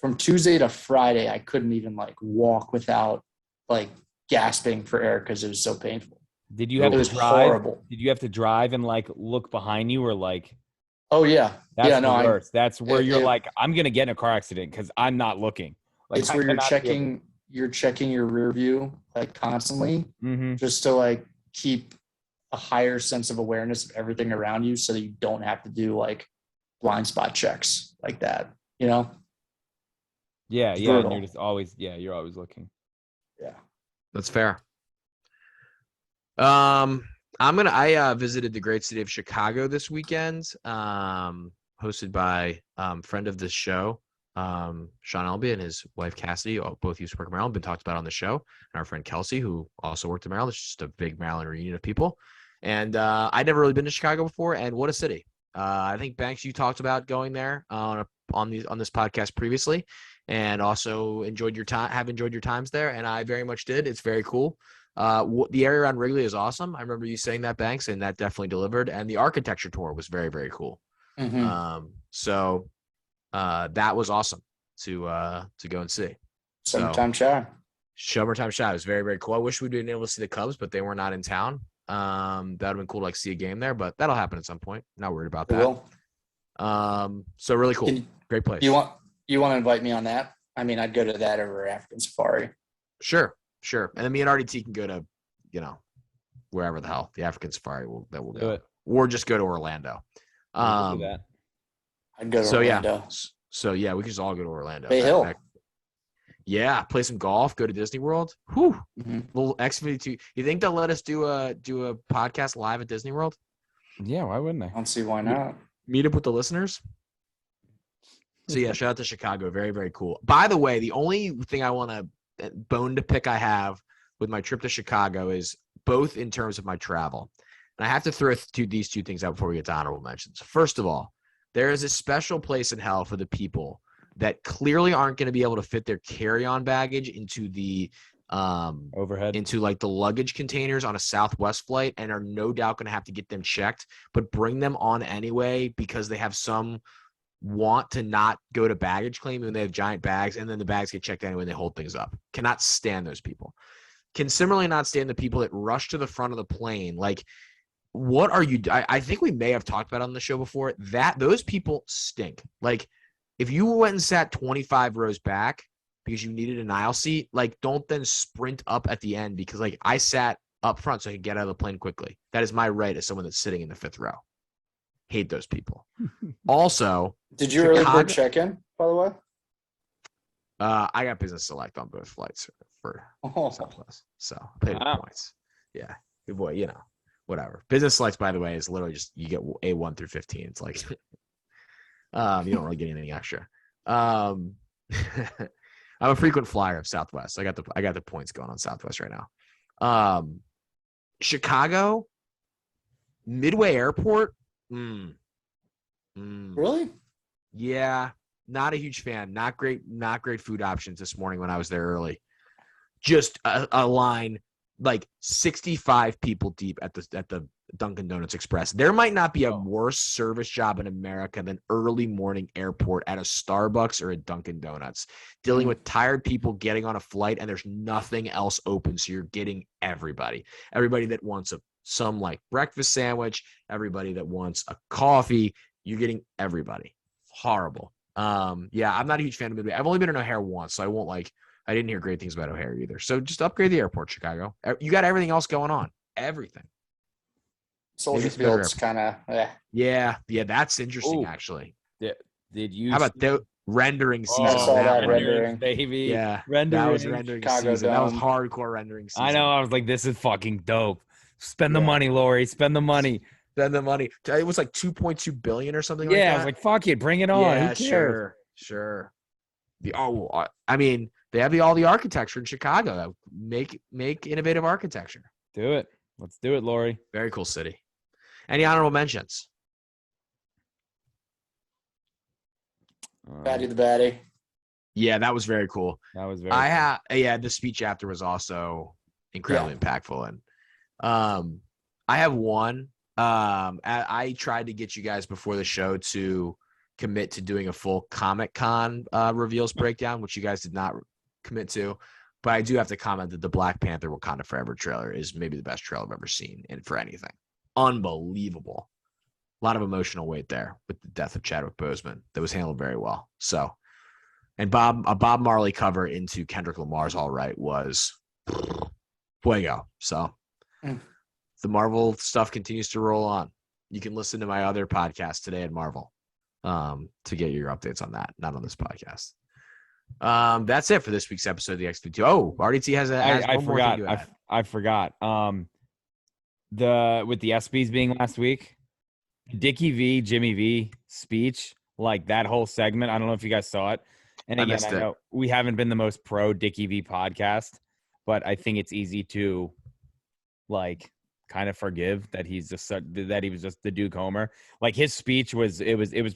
from Tuesday to Friday, I couldn't even walk without gasping for air because it was so painful. Did you have to drive? Horrible. Did you have to drive and look behind you or Oh yeah. That's yeah, the worst. That's where you're I'm gonna get in a car accident because I'm not looking. It's where you're checking your rear view constantly, just to keep a higher sense of awareness of everything around you, so that you don't have to do blind spot checks like that. Yeah. It's And brutal. you're just always you're always looking. Yeah. That's fair. I visited the great city of Chicago this weekend, hosted by friend of the show, Sean Elby, and his wife Cassidy. Both used to work in Maryland, been talked about on the show. And our friend Kelsey, who also worked in Maryland. It's just a big Maryland reunion of people. And I'd never really been to Chicago before, and what a city. I think Banks, you talked about going there on this podcast previously, and also enjoyed your times there, and I very much did. It's very cool. The area around Wrigley is awesome. I remember you saying that, Banks, and that definitely delivered. And the architecture tour was very, very cool. Mm-hmm. So that was awesome to go and see. Summertime shy. Summertime shot. It was very, very cool. I wish we'd been able to see the Cubs, but they were not in town. That would have been cool to see a game there, but that'll happen at some point. Not worried about that. So really cool. Great place. You want to invite me on that? I mean, I'd go to that over African Safari. Sure. And then me and RDT can go to, wherever the hell the African Safari will go. it. Or just go to Orlando. We'll do that. I'd go to Orlando. So yeah, we could just all go to Orlando. Bay Hill. Yeah, play some golf, go to Disney World. Whew. Mm-hmm. Little X52. You think they'll let us do a podcast live at Disney World? Yeah, why wouldn't I don't see why not. Meet up with the listeners. So yeah, shout out to Chicago. Very, very cool. By the way, the only thing I want to bone to pick I have with my trip to Chicago is both in terms of my travel. And I have to throw these two things out before we get to honorable mentions. First of all, there is a special place in hell for the people that clearly aren't going to be able to fit their carry-on baggage into the overhead, into like the luggage containers on a Southwest flight, and are no doubt going to have to get them checked, but bring them on anyway because they have some want to not go to baggage claim when they have giant bags, and then the bags get checked anyway and they hold things up. Cannot stand those people. Can similarly not stand the people that rush to the front of the plane. Like, what are you? I think we may have talked about it on the show before that those people stink. Like, if you went and sat 25 rows back because you needed an aisle seat, like, don't then sprint up at the end because, like, I sat up front so I could get out of the plane quickly. That is my right as someone that's sitting in the fifth row. Hate those people. Also, did you early bird check-in, by the way? I got business select on both flights for Southwest, so I paid the points. Yeah, good boy. Whatever. Business selects, by the way, is literally just you get A1 through 15. It's like you don't really get anything extra. I'm a frequent flyer of Southwest. I got the points going on Southwest right now. Chicago, Midway Airport. Really? Yeah, not a huge fan. Not great food options this morning when I was there early. Just a line like 65 people deep at the Dunkin' Donuts Express. There might not be a worse service job in America than early morning airport at a Starbucks or a Dunkin' Donuts, dealing with tired people getting on a flight, and there's nothing else open. So you're getting everybody that wants some like breakfast sandwich, everybody that wants a coffee. You're getting everybody. Horrible. Yeah, I'm not a huge fan of Midway. I've only been in O'Hare once, so I didn't hear great things about O'Hare either. So just upgrade the airport, Chicago. You got everything else going on. Everything. Soldier Field's kind of Yeah, that's interesting. Actually. Yeah. Did you? How about the rendering season? I saw that rendering, baby. Yeah, rendering. That was rendering Chicago season. Dome. That was hardcore rendering season. I know. I was like, this is fucking dope. Spend the money, Lori. Spend the money. Spend the money. It was like $2.2 billion or something. Yeah, like that. I was like, fuck it, bring it on. Yeah, who cares? Sure. I mean, they have all the architecture in Chicago. Make innovative architecture. Do it. Let's do it, Lori. Very cool city. Any honorable mentions? Batty the Batty. Yeah, that was very cool. That was very cool. The speech after was also incredibly impactful. And I have one. I tried to get you guys before the show to commit to doing a full Comic-Con reveals breakdown, which you guys did not commit to. But I do have to comment that the Black Panther Wakanda Forever trailer is maybe the best trailer I've ever seen, and for anything. Unbelievable. A lot of emotional weight there with the death of Chadwick Boseman that was handled very well. So, and a Bob Marley cover into Kendrick Lamar's All Right was fuego. So the Marvel stuff continues to roll on. You can listen to my other podcast Today at Marvel to get your updates on that, not on this podcast. That's it for this week's episode of the X52. Oh, RDT has one more thing to add. I forgot. With the ESPYs being last week, Dickie V, Jimmy V speech, like that whole segment. I don't know if you guys saw it. And again, I know we haven't been the most pro Dickie V podcast, but I think it's easy to like kind of forgive that he's just that he was just the Duke homer. Like his speech was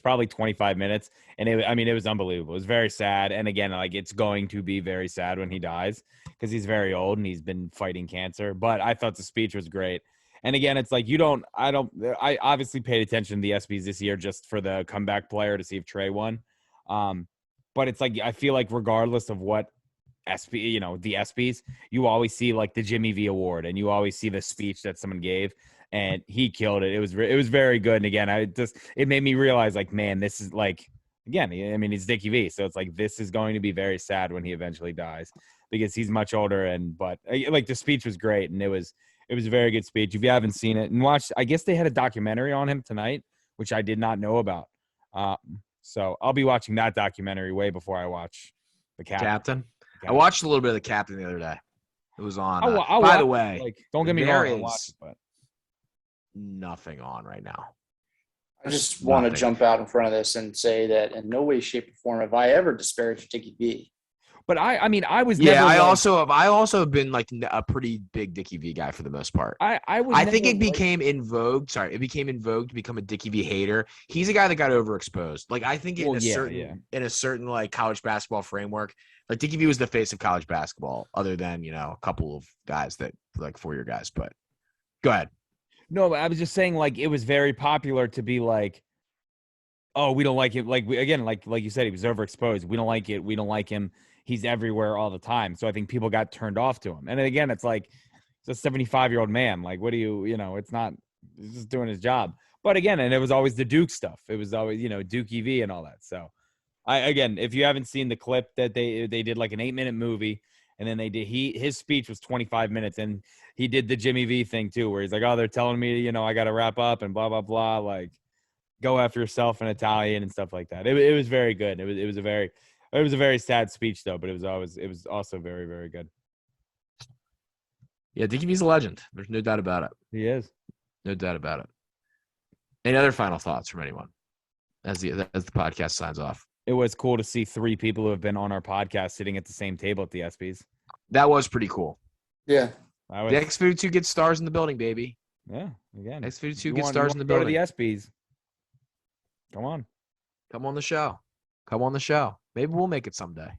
probably 25 minutes, and it was unbelievable. It was very sad, and again, like it's going to be very sad when he dies because he's very old and he's been fighting cancer. But I thought the speech was great. And again, it's like I obviously paid attention to the ESPYs this year just for the comeback player to see if Trey won. But it's like I feel like regardless of what the ESPYs, you always see like the Jimmy V award, and you always see the speech that someone gave, and he killed it. It was very good. And again, it made me realize like, man, this is like, again, I mean, he's Dickie V, so it's like this is going to be very sad when he eventually dies because he's much older. But like the speech was great, and it was a very good speech. If you haven't seen it and watched, I guess they had a documentary on him tonight, which I did not know about. So I'll be watching that documentary way before I watch the Captain. I watched a little bit of the Captain the other day. It was on. By the way, like, don't get me wrong, I'll watch it, but nothing on right now. I just want to jump out in front of this and say that in no way, shape, or form have I ever disparaged Dickie V. But I mean, I was never. Yeah, I also have been like a pretty big Dickie V guy for the most part. I think it became in vogue. Sorry, it became in vogue to become a Dickie V hater. He's a guy that got overexposed. Like I think in a certain like college basketball framework, like Dickie V was the face of college basketball, other than a couple of guys that like 4-year guys. But go ahead. No, but I was just saying like it was very popular to be like, oh, we don't like it. Like like you said, he was overexposed. We don't like it. We don't like him. He's everywhere all the time. So I think people got turned off to him. And again, it's like, it's a 75-year-old man. Like, what do it's not, he's just doing his job. But again, and it was always the Duke stuff. It was always, Dookie V and all that. So again, if you haven't seen the clip that they did like an 8-minute movie, and then his speech was 25 minutes, and he did the Jimmy V thing too, where he's like, oh, they're telling me, I got to wrap up and blah, blah, blah. Like, go after yourself in Italian and stuff like that. It was very good. It was a very sad speech though, but it was also very, very good. Yeah, Dickie V's a legend. There's no doubt about it. He is. No doubt about it. Any other final thoughts from anyone as the podcast signs off? It was cool to see 3 people who have been on our podcast sitting at the same table at the ESPYs. That was pretty cool. Yeah. The X52 gets stars in the building, baby. Yeah, again. X52 gets stars in the building. Go to the ESPYs. Come on. Come on the show. Come on the show. Maybe we'll make it someday.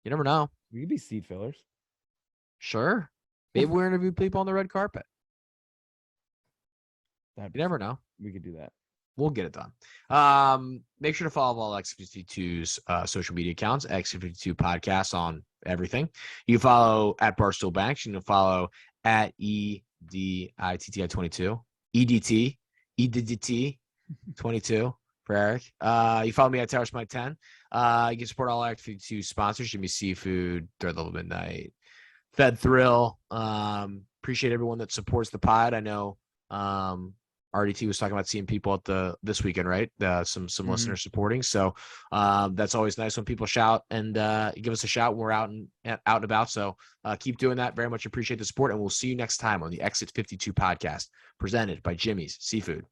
You never know. We could be seat fillers. Sure. Maybe we'll interview people on the red carpet. You never know. We could do that. We'll get it done. Make sure to follow all X52's social media accounts, X52 Podcast on everything. You can follow at Barstool Banks. You can follow at EDITTI22, EDT 22 for Eric. You follow me at Tower Smite 10. You can support all X52 sponsors: Jimmy Seafood, Third Level Midnight, Fed Thrill. Appreciate everyone that supports the pod. I know RDT was talking about seeing people at this weekend, right? Some listeners supporting. So that's always nice when people shout and give us a shout when we're out and about. So keep doing that. Very much appreciate the support, and we'll see you next time on the Exit 52 podcast presented by Jimmy's Seafood.